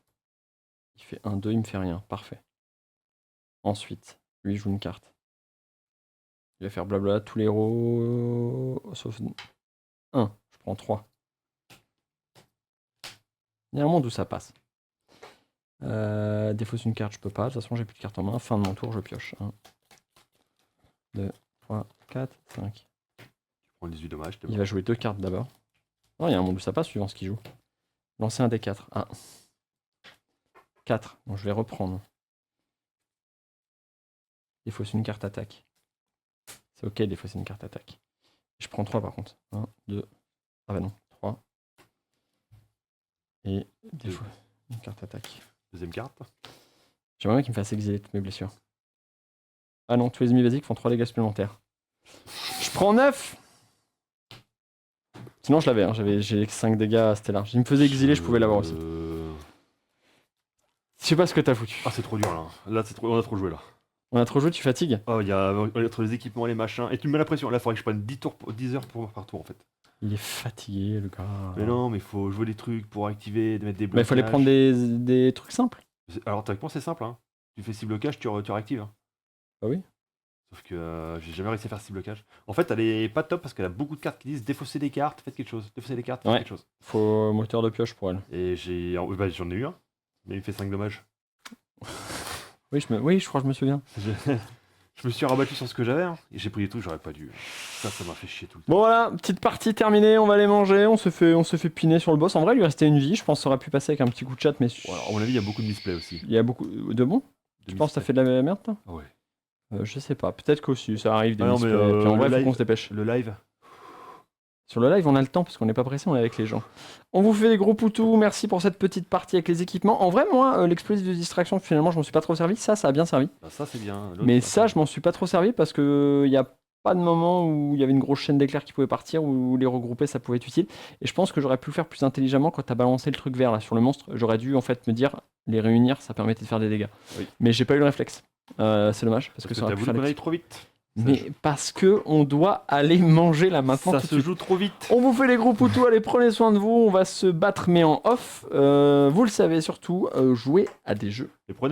Il fait 1-2, il me fait rien. Parfait. Ensuite, lui il joue une carte. Il va faire blabla tous les héros. Sauf 1. Je prends 3. Il y a un monde où ça passe. Défausse une carte, je peux pas. De toute façon, j'ai plus de carte en main. Fin de mon tour, je pioche. 1, 2, 3, 4, 5. Tu prends 18 dommages. Il va jouer 2 cartes d'abord. Non, il y a un monde où ça passe suivant ce qu'il joue. Lancer un D4. Ah. 4. Donc je vais reprendre. Défausse une carte attaque. C'est ok, défausser une carte attaque. Je prends 3 par contre. 1, 2. Ah bah non, 3. Et défausse une carte attaque. Deuxième carte. J'aimerais bien qu'il me fasse exiler toutes mes blessures. Ah non, tous les ennemis basiques font 3 dégâts supplémentaires. Je prends 9. Sinon je l'avais, hein. J'ai 5 dégâts stellar. Il me faisait exiler, je pouvais l'avoir aussi. Je sais pas ce que t'as foutu. Ah, c'est trop dur là. Là, on a trop joué là. On a trop joué, tu fatigues? Oh, il y a entre les équipements et les machins. Et tu me mets la pression. Là, il faudrait que je prenne 10 heures par tour en fait. Il est fatigué, le gars. Mais non, mais il faut jouer des trucs pour activer, mettre des blocages. Mais il fallait prendre des trucs simples. Alors, théoriquement, c'est simple. Hein. Tu fais 6 blocages, tu réactives. Hein. Bah oui. Sauf que j'ai jamais réussi à faire 6 blocages. En fait, elle est pas top parce qu'elle a beaucoup de cartes qui disent défausser des cartes, faites quelque chose. Défausser des cartes, faites quelque chose. Faut moteur de pioche pour elle. Et j'en ai eu un, mais il me fait 5 dommages. Oui, je crois que je me souviens. Je me suis rabattu sur ce que j'avais, hein, et j'ai pris des trucs, j'aurais pas dû. Ça m'a fait chier tout le temps. Bon voilà, petite partie terminée, on va les manger, on se fait piner sur le boss. En vrai, il lui restait une vie, je pense que ça aurait pu passer avec un petit coup de chat, mais... Ouais, à mon avis, il y a beaucoup de misplay aussi. Il y a beaucoup de bon. Tu penses que ça fait de la merde, toi? Ouais. Je sais pas, peut-être qu'aussi, ça arrive des Ah non, mais misplays. Puis en vrai, le faut qu'on se dépêche. Le live. Sur le live, on a le temps parce qu'on n'est pas pressé, on est avec les gens. On vous fait des gros poutous, merci pour cette petite partie avec les équipements. En vrai, moi, l'explosive de distraction, finalement, je m'en suis pas trop servi. Ça a bien servi. Bah, ça, c'est bien. Mais ça, je m'en suis pas trop servi parce que il y a pas de moment où il y avait une grosse chaîne d'éclairs qui pouvait partir, où les regrouper, ça pouvait être utile. Et je pense que j'aurais pu le faire plus intelligemment quand tu as balancé le truc vert là sur le monstre. J'aurais dû en fait me dire, les réunir, ça permettait de faire des dégâts. Oui. Mais j'ai pas eu le réflexe. C'est dommage parce que ça aurait t'as pu voulu faire qu'on la aille trop vite. Mais parce que on doit aller manger là maintenant. Ça tout de se suite. joue trop vite. On vous fait les gros poutous, allez prenez soin de vous, on va se battre mais en off. Vous le savez surtout, jouez à des jeux. Et prenez